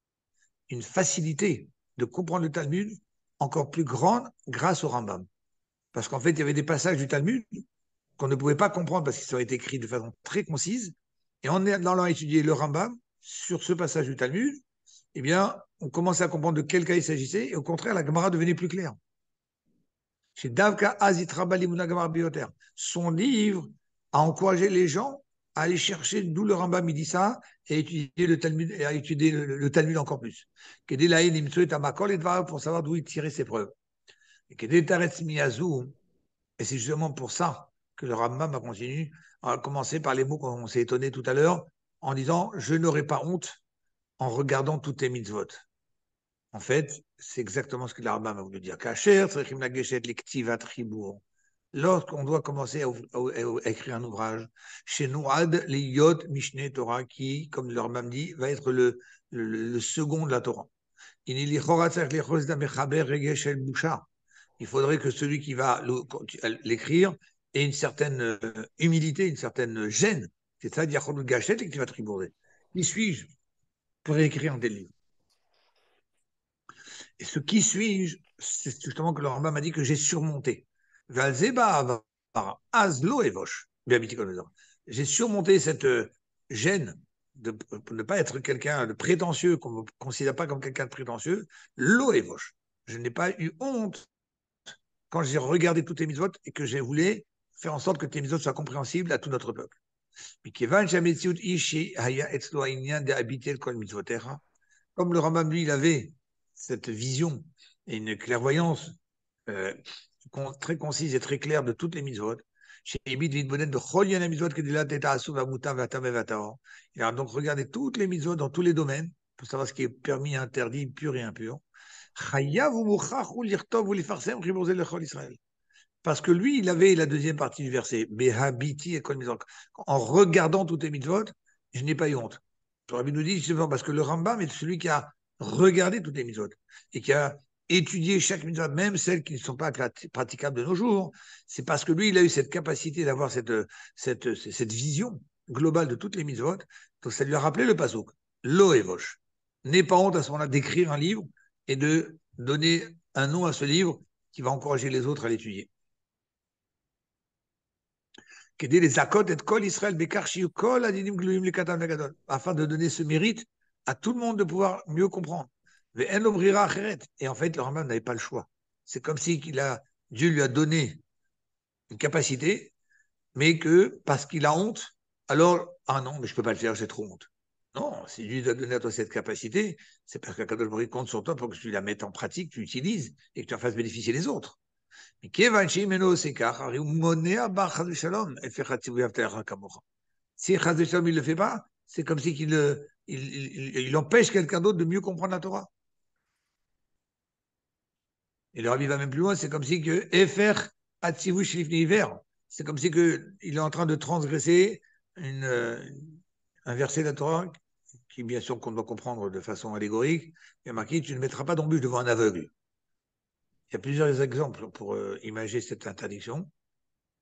une facilité de comprendre le Talmud encore plus grande grâce au Rambam. Parce qu'en fait, il y avait des passages du Talmud qu'on ne pouvait pas comprendre parce qu'ils ont été écrits de façon très concise. Et en allant étudier le Rambam sur ce passage du Talmud, eh bien, on commençait à comprendre de quel cas il s'agissait, et au contraire, la Gemara devenait plus claire. Chez Davka Azitra Balimuna Gemara Bioter, son livre a encouragé les gens à aller chercher d'où le Rambam il dit ça, et étudier le Talmud, et à étudier le Talmud encore plus. Pour savoir d'où il tirait ses preuves. Et c'est justement pour ça que le Rambam a commencé par les mots qu'on s'est étonné tout à l'heure, en disant « Je n'aurai pas honte en regardant toutes tes mitzvot ». En fait, c'est exactement ce que le Rambam a voulu dire. Kacher, lorsqu'on doit commencer à écrire un ouvrage, chez Nouad, les Yod Mishneh Torah, qui, comme le Rambam dit, va être le second de la Torah. Il faudrait que celui qui va l'écrire ait une certaine humilité, une certaine gêne. C'est ça, dire qu'on gâchette et que tu vas tribourder. Qui suis-je pour écrire un tel livre? Et ce qui suis-je, c'est justement que le Rambam m'a dit que j'ai surmonté. J'ai surmonté cette gêne de ne pas être quelqu'un de prétentieux, qu'on ne me considère pas comme quelqu'un de prétentieux. Loevosh. Je n'ai pas eu honte quand j'ai regardé toutes les mitzvot et que j'ai voulu faire en sorte que tes mitzvot soient compréhensibles à tout notre peuple. Comme le Rambam, lui, il avait cette vision et une clairvoyance euh, très concise et très claire de toutes les mitzvot. Il a donc regardé toutes les mitzvot dans tous les domaines pour savoir ce qui est permis, interdit, pur et impur. Parce que lui, il avait la deuxième partie du verset. En regardant toutes les mitzvot, je n'ai pas eu honte. Le Rabbi nous dit justement parce que le Rambam est celui qui a regardé toutes les mitzvot et qui a étudié chaque mitzvot, même celles qui ne sont pas praticables de nos jours. C'est parce que lui, il a eu cette capacité d'avoir cette vision globale de toutes les mitzvot. Donc ça lui a rappelé le pasuk. Lo evosh. N'aie pas honte à ce moment-là d'écrire un livre et de donner un nom à ce livre qui va encourager les autres à l'étudier. Afin de donner ce mérite à tout le monde de pouvoir mieux comprendre. Et en fait, le Rambam n'avait pas le choix. C'est comme si Dieu lui a donné une capacité, mais que parce qu'il a honte, alors, ah non, mais je ne peux pas le faire, j'ai trop honte. Non, si Dieu t'a donné à toi cette capacité, c'est parce qu'Akadosh Baruch compte sur toi pour que tu la mettes en pratique, tu l'utilises et que tu en fasses bénéficier les autres. Si Chaz de Shalom, il ne le fait pas, c'est comme si il empêche quelqu'un d'autre de mieux comprendre la Torah. Et le Rabbi va même plus loin, c'est comme si que Efer Atzivu Shlifni Hiver, c'est comme si que il est en train de transgresser un verset de la Torah qui, bien sûr, qu'on doit comprendre de façon allégorique. Il y a marqué, tu ne mettras pas d'embûche devant un aveugle. Il y a plusieurs exemples pour imaginer cette interdiction.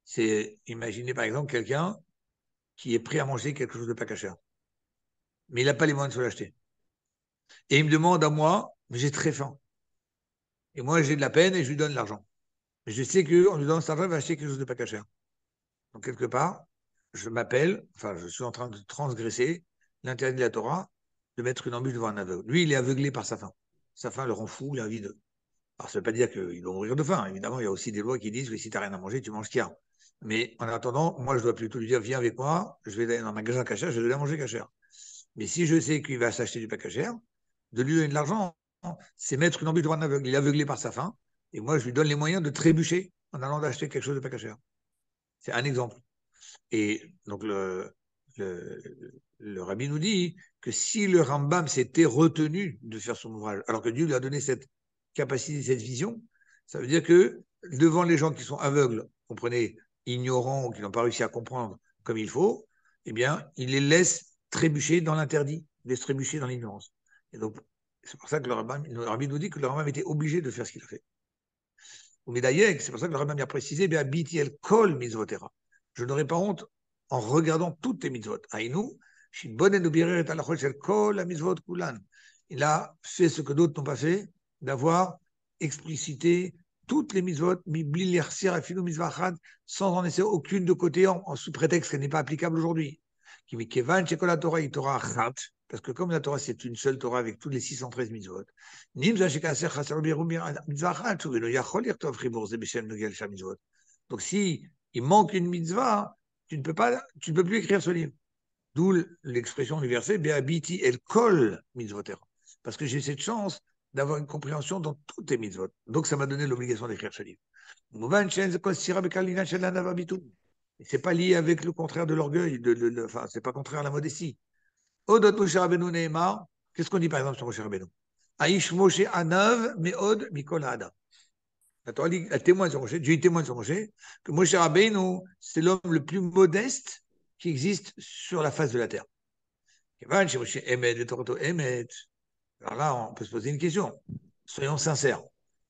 C'est imaginer par exemple quelqu'un qui est prêt à manger quelque chose de pas cachère, mais il n'a pas les moyens de se l'acheter. Et il me demande à moi, mais j'ai très faim. Et moi, j'ai de la peine et je lui donne l'argent. Mais je sais qu'en lui donnant cet argent, il va acheter quelque chose de pas cachère. Donc, quelque part, je suis en train de transgresser l'interdit de la Torah de mettre une embûche devant un aveugle. Lui, il est aveuglé par sa faim. Sa faim le rend fou, il a envie de. Alors, ça ne veut pas dire qu'il doit mourir de faim. Évidemment, il y a aussi des lois qui disent que si tu n'as rien à manger, tu manges ce qu'il y a. Mais en attendant, moi, je dois plutôt lui dire, viens avec moi, je vais aller dans un magasin cachère, je vais lui manger cachère. Mais si je sais qu'il va s'acheter du pas cachère, de lui donner de l'argent, c'est mettre une embûche devant un aveugle. Il est aveuglé par sa faim, et moi, je lui donne les moyens de trébucher en allant d'acheter quelque chose de pas cachère. C'est un exemple. Et donc, le rabbi nous dit que si le Rambam s'était retenu de faire son ouvrage, alors que Dieu lui a donné cette capacité, cette vision, ça veut dire que devant les gens qui sont aveugles, comprenez, ignorants ou qui n'ont pas réussi à comprendre comme il faut, eh bien, il les laisse trébucher dans l'interdit, laisse trébucher dans l'ignorance. Et donc, c'est pour ça que le rabbi nous dit que le Rambam était obligé de faire ce qu'il a fait. Mais d'ailleurs, c'est pour ça que le Rambam a précisé, Biti el kol mitzvotera. Je n'aurai pas honte en regardant toutes les mitzvot. Aïnou, il a fait ce que d'autres n'ont pas fait, d'avoir explicité toutes les mitzvot, sans en laisser aucune de côté sous prétexte qu'elle n'est pas applicable aujourd'hui. Parce que comme la Torah, c'est une seule Torah avec tous les 613 mitzvot, donc si il manque une mitzvah, tu ne peux plus écrire ce livre. D'où l'expression du verset, Be'abiti el kol mitzvotera. Parce que j'ai cette chance d'avoir une compréhension dans toutes les mitzvot. Donc ça m'a donné l'obligation d'écrire ce livre. C'est pas lié avec le contraire de l'orgueil, enfin, c'est pas contraire à la modestie. Odot Moshe Rabbeinu Neymar, qu'est-ce qu'on dit par exemple sur Moshe Rabbeinu? Aish Moshe Anav Meod Mikol Adam. La Torah dit, elle témoigne sur Moshe, Dieu témoigne sur Moshe, que Moshe Rabbeinu, c'est l'homme le plus modeste qui existe sur la face de la terre. Moshe Emet, le Torah Emet. Alors là, on peut se poser une question. Soyons sincères.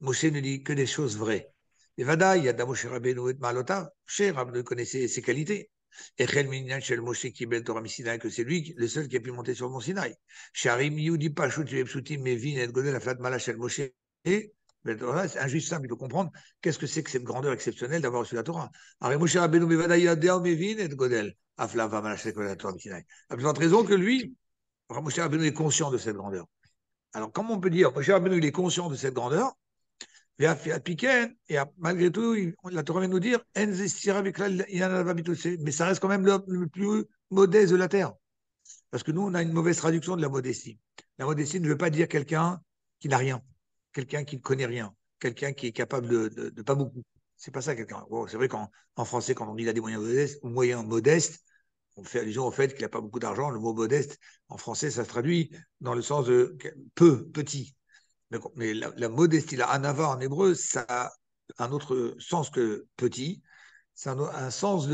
Moshe ne dit que des choses vraies. Et Vada, il y a da Moshe Rabbeinu et Malota. Moshe Rabbeinu connaissait ses qualités. Et Chel Minyan Shel Moshe Kibel Torah Misinaï, que c'est lui le seul qui a pu monter sur le mont Sinaï. Sharim Yudi Pashut Yepsutim Mevin et Godel Aflat Mala Shel Moshe. C'est un juif simple, il peut comprendre qu'est-ce que c'est que cette grandeur exceptionnelle d'avoir reçu la Torah. Alors Moshe Rabbeinu Mevada Yadea Mevin et Godel Aflat Mala Shel Torah Misinaï. A plus de raison que lui, Moshe Rabbeinu est conscient de cette grandeur. Alors, comment on peut dire, Moshe Rabbeinu, il est conscient de cette grandeur, et malgré tout, la Torah vient nous dire, mais ça reste quand même le plus modeste de la terre. Parce que nous, on a une mauvaise traduction de la modestie. La modestie ne veut pas dire quelqu'un qui n'a rien, quelqu'un qui ne connaît rien, quelqu'un qui est capable de pas beaucoup. C'est pas ça, quelqu'un. Bon, c'est vrai qu'en français, quand on dit qu'il a des moyens modestes, on fait allusion au fait qu'il n'a pas beaucoup d'argent. Le mot modeste, en français, ça se traduit dans le sens de peu, petit. Mais la modestie, la anava en hébreu, ça a un autre sens que petit. C'est un sens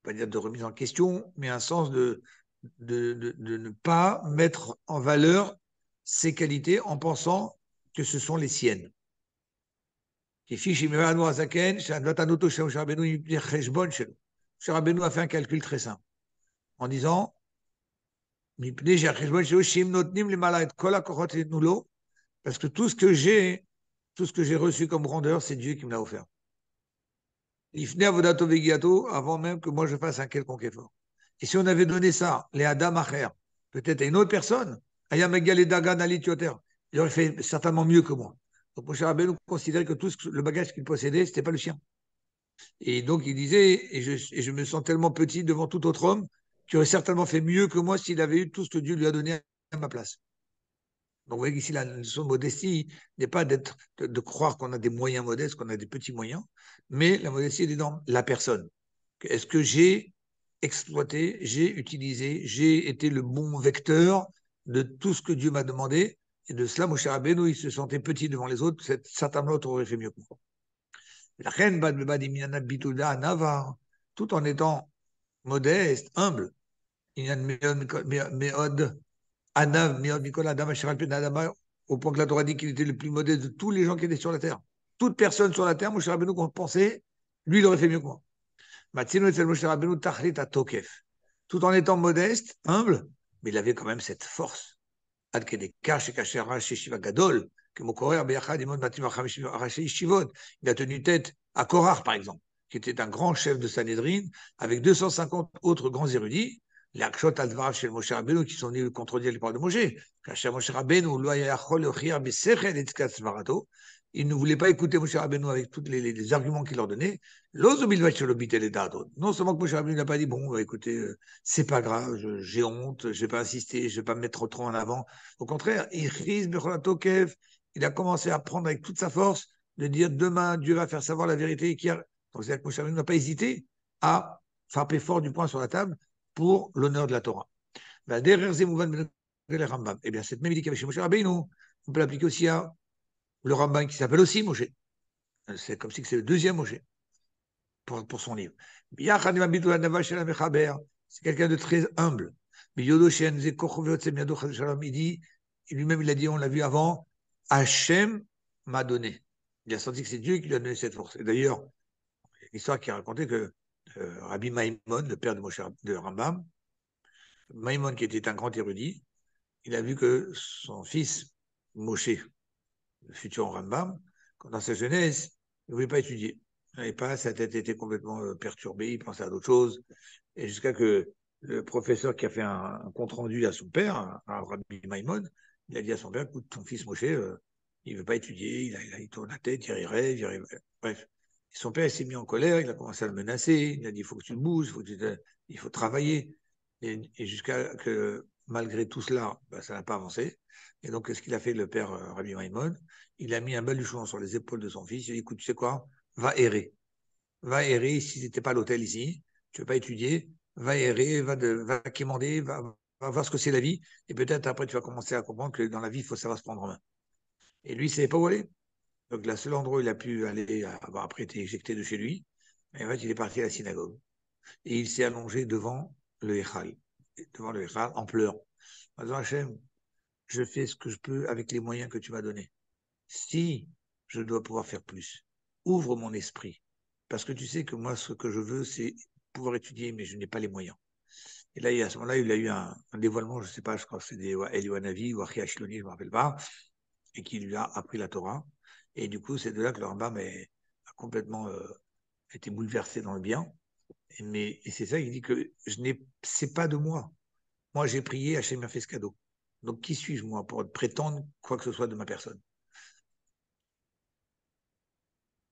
pas dire de remise en question, mais un sens de ne pas mettre en valeur ses qualités en pensant que ce sont les siennes. Moshe Rabbeinu a fait un calcul très simple en disant parce que tout ce que j'ai reçu comme grandeur, c'est Dieu qui me l'a offert. Avant même que moi je fasse un quelconque effort. Et si on avait donné ça, les Adam Acher, peut-être à une autre personne, il aurait fait certainement mieux que moi. Donc Moshe Rabbeinu considérait que tout le bagage qu'il possédait, ce n'était pas le sien. Et donc il disait, et je me sens tellement petit devant tout autre homme, qui aurait certainement fait mieux que moi s'il avait eu tout ce que Dieu lui a donné à ma place. Donc vous voyez qu'ici, la notion de modestie n'est pas de croire qu'on a des moyens modestes, qu'on a des petits moyens, mais la modestie est dans la personne. Est-ce que j'ai exploité, j'ai utilisé, j'ai été le bon vecteur de tout ce que Dieu m'a demandé? Et de cela, Moshe Rabbeinu, il se sentait petit devant les autres, certainement l'autre aurait fait mieux que moi. La reine tout en étant modeste, humble, au point que la Torah dit qu'il était le plus modeste de tous les gens qui étaient sur la terre. Toute personne sur la terre, Moshe Rabbeinu, qu'on pensait, lui, il aurait fait mieux que moi. Tout en étant modeste, humble, mais il avait quand même cette force. Il a tenu tête à Korach, par exemple, qui était un grand chef de Sanhedrin, avec 250 autres grands érudits, les Akshot al-Dvarav chez Moshe Rabbeinu, qui sont venus contredire les paroles de Moshe. Moshe Rabbeinu, il ne voulait pas écouter Moshe Rabbeinu avec tous les arguments qu'il leur donnait. Non seulement que Moshe Rabbeinu n'a pas dit, bon, écoutez, c'est pas grave, j'ai honte, je vais pas insister, je vais pas me mettre trop en avant. Au contraire, il a commencé à prendre avec toute sa force de dire, demain, Dieu va faire savoir la vérité. Donc, c'est-à-dire que Moshe Rabbeinu n'a pas hésité à frapper fort du poing sur la table pour l'honneur de la Torah. Eh bien, cette même idée qu'il y avait chez Moshe Rabbeinu, on peut l'appliquer aussi à le Rambam qui s'appelle aussi Moshe. C'est comme si c'est le deuxième Moshe pour son livre. C'est quelqu'un de très humble. Il dit, lui-même il a dit, on l'a vu avant, Hachem m'a donné. Il a senti que c'est Dieu qui lui a donné cette force. Et d'ailleurs, l'histoire qui a raconté que Rabbi Maïmon, le père de Rambam, Maïmon qui était un grand érudit, il a vu que son fils, Moshe, le futur Rambam, dans sa jeunesse, il ne voulait pas étudier. Et pas, sa tête était complètement perturbée, il pensait à d'autres choses. Et jusqu'à que le professeur qui a fait un compte-rendu à son père, à Rabbi Maïmon, il a dit à son père, écoute, ton fils Moshe, il ne veut pas étudier, il tourne la tête, il rêve. Bref. Et son père s'est mis en colère, il a commencé à le menacer, il a dit, il faut que tu te bouges, il faut travailler. Et jusqu'à que, malgré tout cela, ça n'a pas avancé. Et donc, qu'est-ce qu'il a fait, le père Rabbi Maïmon? Il a mis un baluchon sur les épaules de son fils. Il a dit, écoute, tu sais quoi? Va errer. Va errer, si c'était pas l'hôtel ici, tu ne veux pas étudier, va errer, va quémander, va voir ce que c'est la vie. Et peut-être après, tu vas commencer à comprendre que dans la vie, il faut savoir se prendre en main. Et lui, il ne savait pas où aller. Donc, le seul endroit où il a pu aller, avoir après été éjecté de chez lui, et en fait, il est parti à la synagogue. Et il s'est allongé devant le Echal, en pleurant. En disant, Hachem, je fais ce que je peux avec les moyens que tu m'as donnés. Si je dois pouvoir faire plus, ouvre mon esprit. Parce que tu sais que moi, ce que je veux, c'est pouvoir étudier, mais je n'ai pas les moyens. Et là, à ce moment-là, il a eu un dévoilement, je ne sais pas, je crois que c'est des Eliwanavi ou Achia Shiloni, je ne me rappelle pas, et qui lui a appris la Torah. Et du coup, c'est de là que le Rambam a complètement été bouleversé dans le bien. Et c'est ça, il dit que c'est pas de moi. Moi, j'ai prié, Hachem m'a fait ce cadeau. Donc, qui suis-je, moi, pour prétendre quoi que ce soit de ma personne?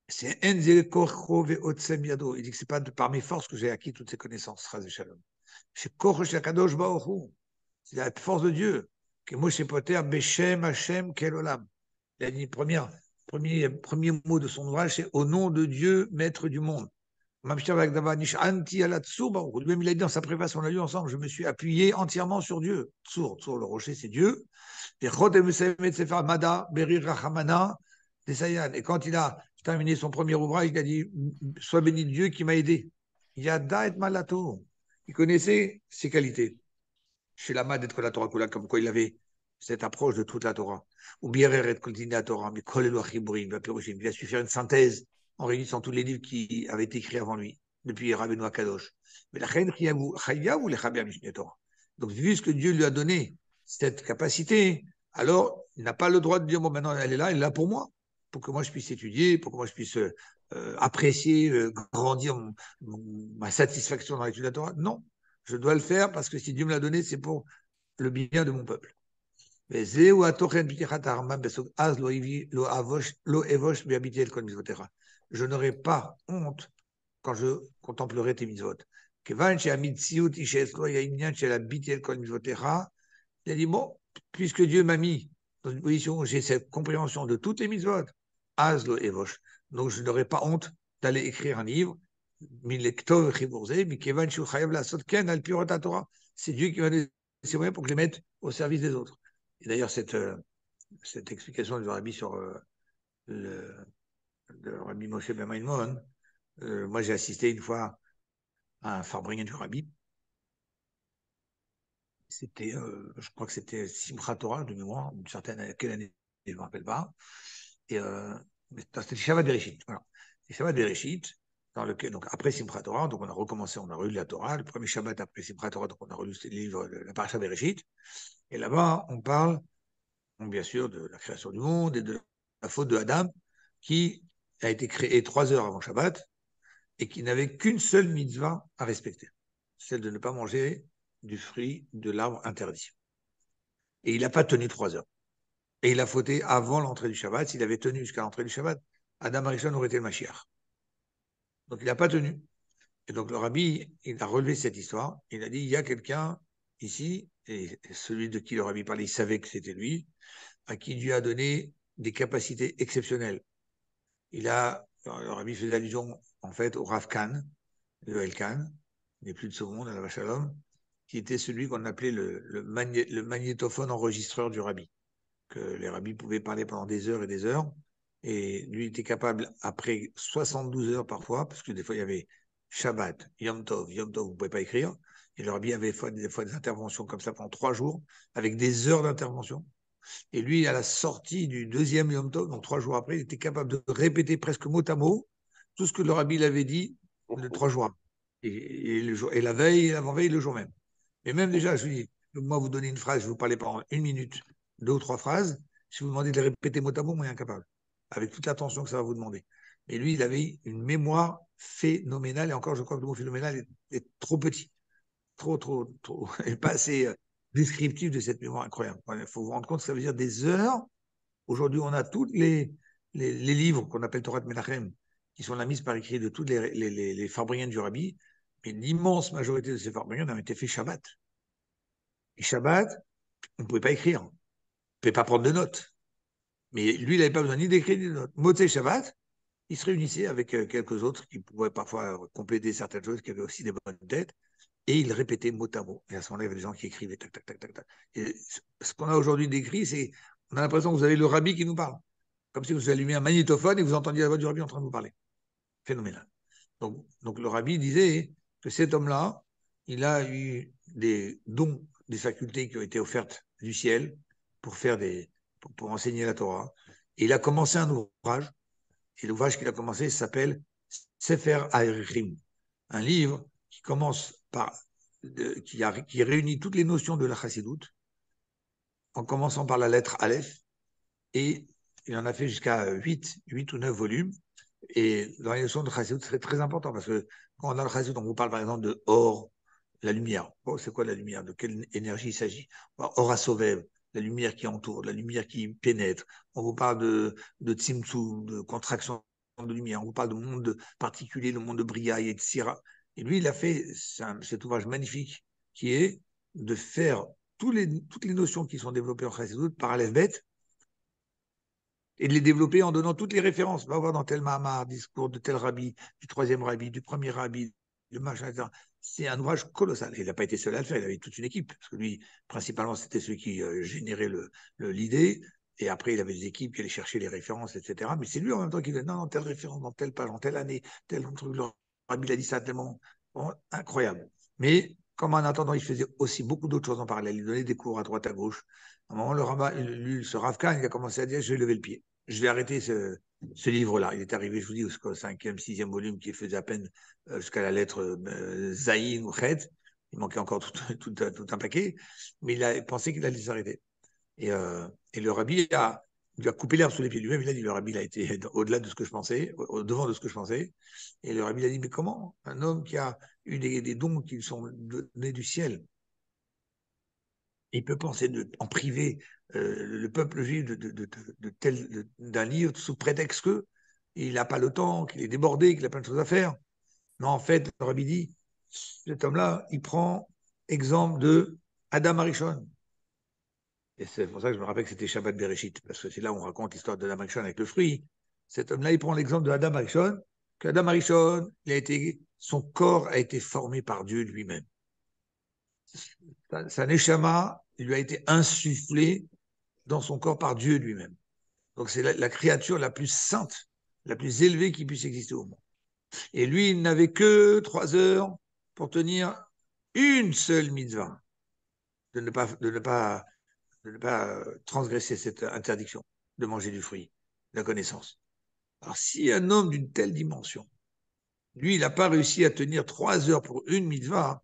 C'est Enzel Korcho Ve'otsem Yado. Il dit que c'est pas par mes forces que j'ai acquis toutes ces connaissances. Chas Shalom. C'est Korcho Shakadosh Baruch Hu. C'est la force de Dieu. Que Moshe Poter Beshem Hachem Kel Olam. Il a dit premier mot de son ouvrage, c'est au nom de Dieu, maître du monde. Même il a dit dans sa préface, on l'a lu ensemble, je me suis appuyé entièrement sur Dieu. Tsur, le rocher, c'est Dieu. Et quand il a terminé son premier ouvrage, il a dit, sois béni Dieu qui m'a aidé. Yada et malato. Il connaissait ses qualités. Chez l'ama d'être la Torah, comme quoi il avait cette approche de toute la Torah. Ou bien et continuer la Torah, mais il a su faire une synthèse en réunissant tous les livres qui avaient été écrits avant lui, depuis Rabbeinu Akadosh. Mais la reine donc, vu ce que Dieu lui a donné, cette capacité, alors il n'a pas le droit de dire, bon, maintenant elle est là pour moi, pour que moi je puisse étudier, pour que moi je puisse apprécier, grandir ma satisfaction dans l'étude de la Torah. Non, je dois le faire parce que si Dieu me l'a donné, c'est pour le bien de mon peuple. Je n'aurai pas honte quand je contemplerai tes mitzvot. Il a dit, bon, puisque Dieu m'a mis dans une position où j'ai cette compréhension de toutes les mitzvot, donc je n'aurai pas honte d'aller écrire un livre. C'est Dieu qui m'a donné ces moyens pour que je les mette au service des autres. Et d'ailleurs, cette explication du Rabbi sur le Rabbi Moshe Ben Maimon, moi j'ai assisté une fois à un Farbringen du Rabbi. C'était, je crois que c'était Simchat Torah de mémoire, une certaine, quelle année, je ne me rappelle pas. Et c'était Shabbat Bereshit. Voilà. C'est Shabbat Bereshit, dans lequel, donc après Simchat Torah, donc on a recommencé, on a relu la Torah, le premier Shabbat après Simchat Torah, donc on a relu le livre, la Parasha Bereshit. Et là-bas, on parle, bien sûr, de la création du monde et de la faute de Adam, qui a été créé 3 heures avant Shabbat et qui n'avait qu'une seule mitzvah à respecter, celle de ne pas manger du fruit de l'arbre interdit. Et il n'a pas tenu 3 heures. Et il a fauté avant l'entrée du Shabbat. S'il avait tenu jusqu'à l'entrée du Shabbat, Adam Arishon aurait été le Mashiach. Donc il n'a pas tenu. Et donc le Rabbi, il a relevé cette histoire. Il a dit, il y a quelqu'un ici, et celui de qui le Rabbi parlait, il savait que c'était lui, à qui Dieu a donné des capacités exceptionnelles. Le Rabbi faisait allusion, en fait, au Rav Khan, le El Khan, n'est plus de ce monde, à la vache à l'homme, qui était celui qu'on appelait le magnétophone enregistreur du Rabbi, que les rabbis pouvaient parler pendant des heures et des heures, et lui était capable, après 72 heures parfois, parce que des fois il y avait Shabbat, Yom Tov, vous ne pouvez pas écrire, et le rabbi avait des fois des interventions comme ça pendant 3 jours, avec des heures d'intervention, et lui, à la sortie du deuxième Yom Tov, donc 3 jours après, il était capable de répéter presque mot à mot tout ce que le rabbi l'avait dit le 3 jours après. Et la veille, et l'avant-veille, le jour même. Et même déjà, je lui dis, moi, vous donnez une phrase, je vous parlais pendant 1 minute, 2 ou 3 phrases, si vous demandez de les répéter mot à mot, moi, incapable, avec toute l'attention que ça va vous demander. Mais lui, il avait une mémoire phénoménale, et encore, je crois que le mot phénoménal est trop petit, trop, et pas assez descriptif de cette mémoire incroyable. Il faut vous rendre compte, ça veut dire des heures. Aujourd'hui, on a tous les livres qu'on appelle Torah de Menachem, qui sont la mise par écrit de tous les Fabriens du Rabbi, mais l'immense majorité de ces Fabriens ont été faits Shabbat. Et Shabbat, on ne pouvait pas écrire, on ne pouvait pas prendre de notes. Mais lui, il n'avait pas besoin ni d'écrire ni de notes. Motzei Shabbat, il se réunissait avec quelques autres qui pouvaient parfois compléter certaines choses, qui avaient aussi des bonnes têtes, et il répétait mot à mot. Et à ce moment-là, il y avait des gens qui écrivaient tac. Et ce qu'on a aujourd'hui décrit, c'est, on a l'impression que vous avez le rabbi qui nous parle. comme si vous allumiez un magnétophone et vous entendiez la voix du rabbi en train de vous parler. Phénoménal. Donc le rabbi disait que cet homme-là, il a eu des dons, des facultés qui ont été offertes du ciel pour pour enseigner la Torah. Et il a commencé un ouvrage, et l'ouvrage qu'il a commencé s'appelle Sefer HaErichim, un livre qui commence qui réunit toutes les notions de la Chassidoute, en commençant par la lettre Aleph, et il en a fait jusqu'à 8 ou 9 volumes. Et dans les notions de Chassidut, c'est très important parce que quand on a le Chassidut, on vous parle par exemple de Or, la lumière. Oh, c'est quoi la lumière? De quelle énergie il s'agit? Or Asovev, la lumière qui entoure, la lumière qui pénètre. On vous parle de Tzimtzum, de contraction de lumière. On vous parle de monde particulier, le monde de Bria et de Sira. Et lui, il a fait cet ouvrage magnifique qui est de faire toutes les notions qui sont développées en Chassidut par Aleph Bet, et de les développer en donnant toutes les références. On va voir dans tel Mahamar, discours de tel rabbi, du troisième rabbi, du premier rabbi, du machin, etc. C'est un ouvrage colossal. Et il n'a pas été seul à le faire, il avait toute une équipe, parce que lui, principalement, c'était celui qui générait l'idée, et après, il avait des équipes qui allaient chercher les références, etc. Mais c'est lui en même temps qui disait, non, telle référence, dans telle page, en telle année, tel truc, le rabbi a dit ça tellement bon, incroyable. Mais comme en attendant, il faisait aussi beaucoup d'autres choses en parallèle. Il donnait des cours à droite, à gauche. À un moment, ce Rav Kahn, il a commencé à dire, je vais lever le pied. Je vais arrêter ce livre-là. Il est arrivé, je vous dis, jusqu'au 5e, 6e volume qui faisait à peine jusqu'à la lettre Zayin ou Chet. Il manquait encore tout un paquet. Mais il a pensé qu'il allait s'arrêter. Et le rabbi lui a coupé l'herbe sous les pieds. Lui-même, il a dit, le rabbi il a été au-delà de ce que je pensais, au-devant de ce que je pensais. Et le rabbi a dit, mais comment un homme qui a eu des dons qui sont donnés du ciel, il peut penser en privé le peuple juif d'un livre sous prétexte qu'il n'a pas le temps, qu'il est débordé, qu'il a plein de choses à faire. Non, en fait, le rabbi dit, cet homme-là, il prend exemple de Adam Arishon. Et c'est pour ça que je me rappelle que c'était Shabbat Bereshit, parce que c'est là où on raconte l'histoire d'Adam Arishon avec le fruit. Cet homme-là, il prend l'exemple de Adam Arishon, qu'Adam Arishon, son corps a été formé par Dieu lui-même. Sa neshama lui a été insufflée dans son corps par Dieu lui-même. Donc c'est la créature la plus sainte, la plus élevée qui puisse exister au monde. Et lui, il n'avait que 3 heures pour tenir une seule mitzvah, de ne pas transgresser cette interdiction de manger du fruit, de la connaissance. Alors si un homme d'une telle dimension, lui, il n'a pas réussi à tenir 3 heures pour une mitzvah,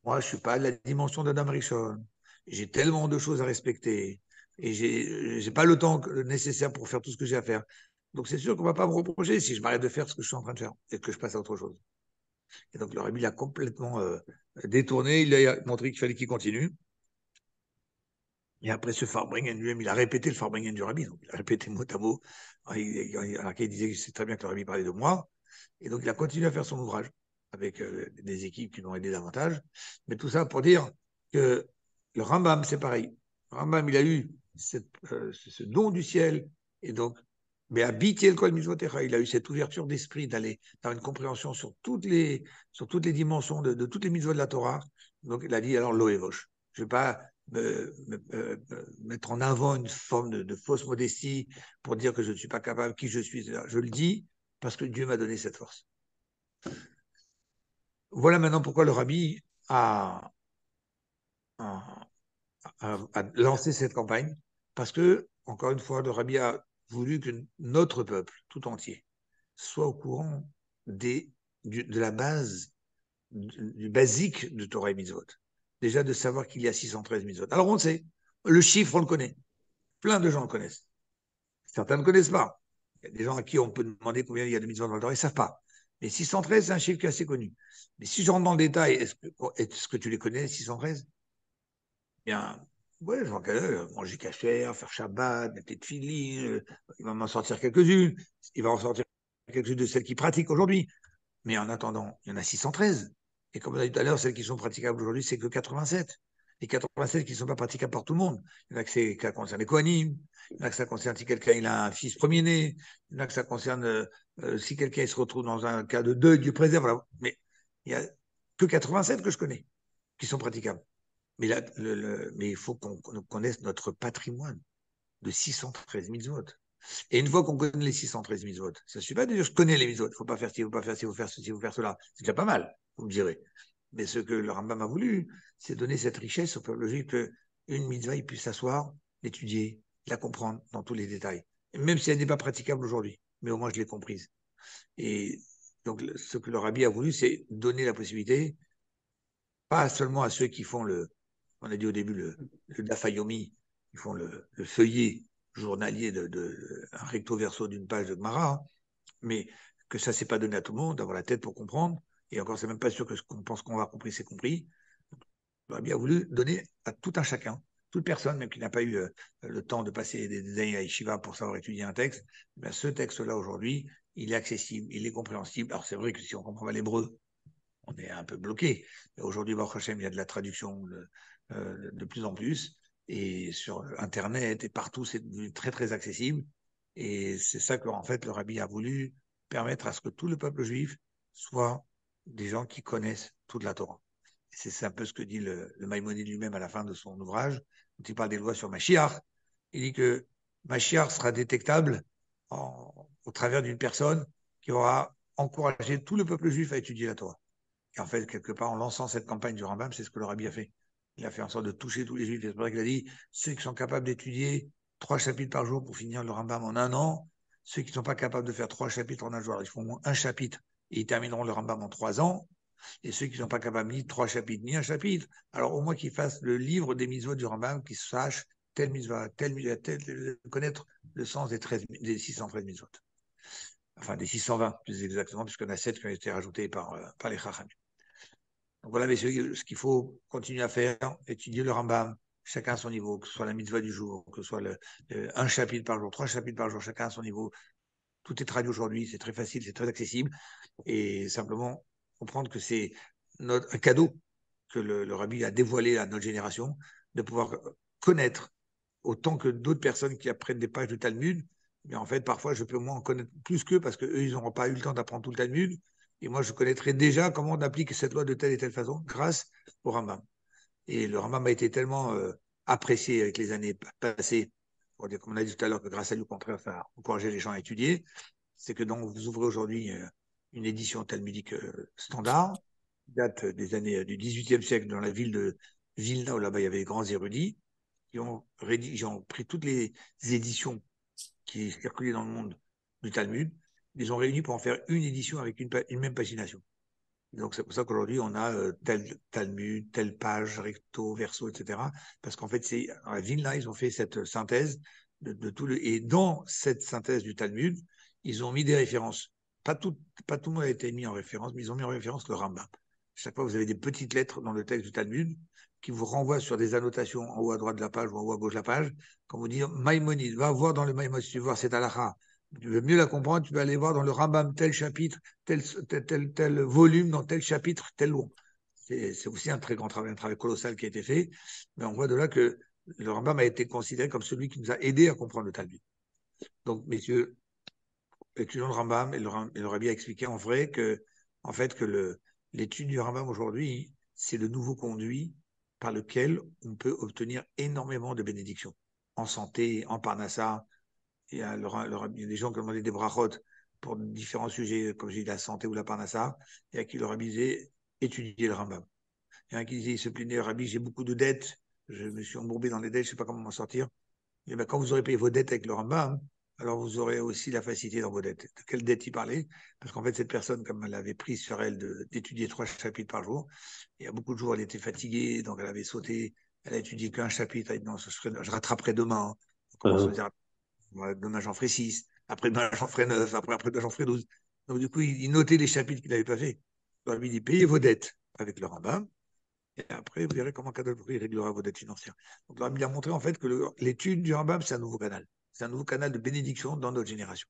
moi, je ne suis pas à la dimension d'Adam Rishon. J'ai tellement de choses à respecter et je n'ai pas le temps nécessaire pour faire tout ce que j'ai à faire. Donc, c'est sûr qu'on ne va pas me reprocher si je m'arrête de faire ce que je suis en train de faire et que je passe à autre chose. Et donc, le rabbi l'a complètement détourné. Il a montré qu'il fallait qu'il continue. Et après, ce Farbringen lui-même, il a répété le Farbringen du rabbi. Donc, il a répété mot à mot. Alors, il disait que c'est très bien que le rabbi parlait de moi. Et donc, il a continué à faire son ouvrage avec des équipes qui l'ont aidé davantage. Mais tout ça pour dire que le Rambam, c'est pareil. Le Rambam, il a eu ce don du ciel. Et donc, mais à Bitiel Kol Mitzvotecha, il a eu cette ouverture d'esprit d'aller dans une compréhension sur toutes les dimensions de toutes les mitzvot de la Torah. Donc, il a dit, alors, Loévoche. Je ne vais pas mettre en avant une forme de fausse modestie pour dire que je ne suis pas capable, qui je suis. Je le dis parce que Dieu m'a donné cette force. Voilà maintenant pourquoi le rabbi a lancé cette campagne, parce que, encore une fois, le rabbi a voulu que notre peuple tout entier soit au courant de la base, du basique de Torah et Mitzvot. Déjà de savoir qu'il y a 613 Mitzvot. Alors on le sait, le chiffre on le connaît, plein de gens le connaissent. Certains ne connaissent pas. Il y a des gens à qui on peut demander combien il y a de Mitzvot dans le Torah, ils ne savent pas. Mais 613, c'est un chiffre qui est assez connu. Mais si je rentre dans le détail, est-ce que tu les connais, 613? Bien, ouais, je vois manger cachère, faire Shabbat, mettre les tefilines, il va m'en sortir quelques-unes. Il va en sortir quelques-unes de celles qui pratiquent aujourd'hui. Mais en attendant, il y en a 613. Et comme on a dit tout à l'heure, celles qui sont praticables aujourd'hui, c'est que 87. Les 87 qui ne sont pas praticables par tout le monde. Il y en a que ça concerne les Kohanim, il y en a que ça concerne si quelqu'un il a un fils premier-né, il y en a que ça concerne si quelqu'un se retrouve dans un cas de deuil du préserve. Voilà. Mais il n'y a que 87 que je connais qui sont praticables. Mais, mais il faut qu'on connaisse notre patrimoine de 613 000 votes. Et une fois qu'on connaît les 613 mitzvot, ça ne suffit pas de dire je connais les mitzvot, il ne faut pas faire ci, il ne faut pas faire ci, il faut faire ceci, il faut faire cela. C'est déjà pas mal, vous me direz. Mais ce que le Rambam a voulu, c'est donner cette richesse au peuple juif qu'une mitzvah, il puisse s'asseoir, l'étudier, la comprendre dans tous les détails. Et même si elle n'est pas praticable aujourd'hui, mais au moins je l'ai comprise. Et donc, ce que le Rabbi a voulu, c'est donner la possibilité, pas seulement à ceux qui font on a dit au début, le Dafayomi, qui font le feuillet journalier un recto verso d'une page de Gemara, mais que ça, c'est pas donné à tout le monde, d'avoir la tête pour comprendre. Et encore, c'est même pas sûr que ce qu'on pense qu'on va compris, c'est compris. Le Rabbi a voulu donner à tout un chacun, toute personne, même qui n'a pas eu le temps de passer des années à Yeshiva pour savoir étudier un texte, ben, ce texte-là, aujourd'hui, il est accessible, il est compréhensible. Alors, c'est vrai que si on comprend pas l'hébreu, on est un peu bloqué. Mais aujourd'hui, Baruch Hashem, il y a de la traduction de plus en plus. Et sur Internet et partout, c'est devenu très, très accessible. Et c'est ça que, en fait, le Rabbi a voulu permettre à ce que tout le peuple juif soit des gens qui connaissent toute la Torah. C'est un peu ce que dit le Maïmonide lui-même à la fin de son ouvrage, quand il parle des lois sur Mashiach. Il dit que Mashiach sera détectable au travers d'une personne qui aura encouragé tout le peuple juif à étudier la Torah. Et en fait, quelque part, en lançant cette campagne du Rambam, c'est ce que le Rabbi a fait. Il a fait en sorte de toucher tous les juifs. C'est pour ça qu'il a dit, ceux qui sont capables d'étudier 3 chapitres par jour pour finir le Rambam en 1 an, ceux qui ne sont pas capables de faire 3 chapitres en un jour, ils font au moins un chapitre et ils termineront le Rambam en 3 ans. Et ceux qui ne sont pas capables ni de 3 chapitres, ni un chapitre, alors au moins qu'ils fassent le livre des mitzvot du Rambam, qu'ils sachent telle mitzvah, connaître le sens des 613 mitzvot. Enfin, des 620, plus exactement, puisqu'il y en a 7 qui ont été rajoutés par les Chachamim. Donc voilà, messieurs, ce qu'il faut continuer à faire, étudier le Rambam, chacun à son niveau, que ce soit la mitzvah du jour, que ce soit un chapitre par jour, 3 chapitres par jour, chacun à son niveau. Tout est traduit aujourd'hui, c'est très facile, c'est très accessible. Et simplement comprendre que c'est un cadeau que le Rabbi a dévoilé à notre génération, de pouvoir connaître autant que d'autres personnes qui apprennent des pages de Talmud. Mais en fait, parfois, je peux moi en connaître plus qu'eux parce qu'eux, ils n'auront pas eu le temps d'apprendre tout le Talmud. Et moi, je connaîtrai déjà comment on applique cette loi de telle et telle façon grâce au Rambam. Et le Rambam a été tellement apprécié avec les années passées, pour dire, comme on a dit tout à l'heure, que grâce à lui, au contraire, ça a encouragé les gens à étudier. C'est que donc, vous ouvrez aujourd'hui une édition talmudique standard, qui date des années du XVIIIe siècle dans la ville de Vilna, où là-bas il y avait les grands érudits, qui ont pris toutes les éditions qui circulaient dans le monde du Talmud, ils les ont réunies pour en faire une édition avec une même pagination. Donc c'est pour ça qu'aujourd'hui on a tel Talmud, telle page, recto, verso, etc. Parce qu'en fait, à Vilna, ils ont fait cette synthèse de tout et dans cette synthèse du Talmud, ils ont mis des références. Pas tout le monde a été mis en référence, mais ils ont mis en référence le Rambam. Chaque fois, vous avez des petites lettres dans le texte du Talmud qui vous renvoient sur des annotations en haut à droite de la page ou en haut à gauche de la page, comme vous dire Maïmonide, va voir dans le Maïmonide, si tu veux voir cette halakha. Tu veux mieux la comprendre, tu vas aller voir dans le Rambam tel chapitre, tel volume, dans tel chapitre, tel long. C'est aussi un très grand travail, un travail colossal qui a été fait, mais on voit de là que le Rambam a été considéré comme celui qui nous a aidés à comprendre le Talmud. Donc, messieurs, étudions le Rambam, et le Rabbi a expliqué en vrai que, en fait, que l'étude du Rambam aujourd'hui, c'est le nouveau conduit par lequel on peut obtenir énormément de bénédictions en santé, en parnassa. Il y a des gens qui ont demandé des brachot pour différents sujets, comme j'ai dit, la santé ou la parnassa, et à qui le Rabbi disait étudier le Rambam. Il y en a qui disait, il se plaignait, Rabbi, j'ai beaucoup de dettes, je me suis embourbé dans les dettes, je ne sais pas comment m'en sortir. Et bien, quand vous aurez payé vos dettes avec le Rambam, alors vous aurez aussi la facilité dans vos dettes. De quelle dette il parlait? Parce qu'en fait, cette personne, comme elle avait pris sur elle d'étudier 3 chapitres par jour, il y a beaucoup de jours, elle était fatiguée, donc elle avait sauté, elle a étudié qu'un chapitre, elle dit non, je rattraperai demain. On commence à dire, demain j'en ferai 6, après demain j'en ferai 9, après demain j'en ferai 12. Donc du coup, il notait les chapitres qu'il n'avait pas fait. Alors, il dit, payez vos dettes avec le Rambam, et après, vous verrez comment Kadosh Baruch Hu réglera vos dettes financières. Donc, là, il a montré en fait que l'étude du Rambam, c'est un nouveau canal. C'est un nouveau canal de bénédiction dans notre génération.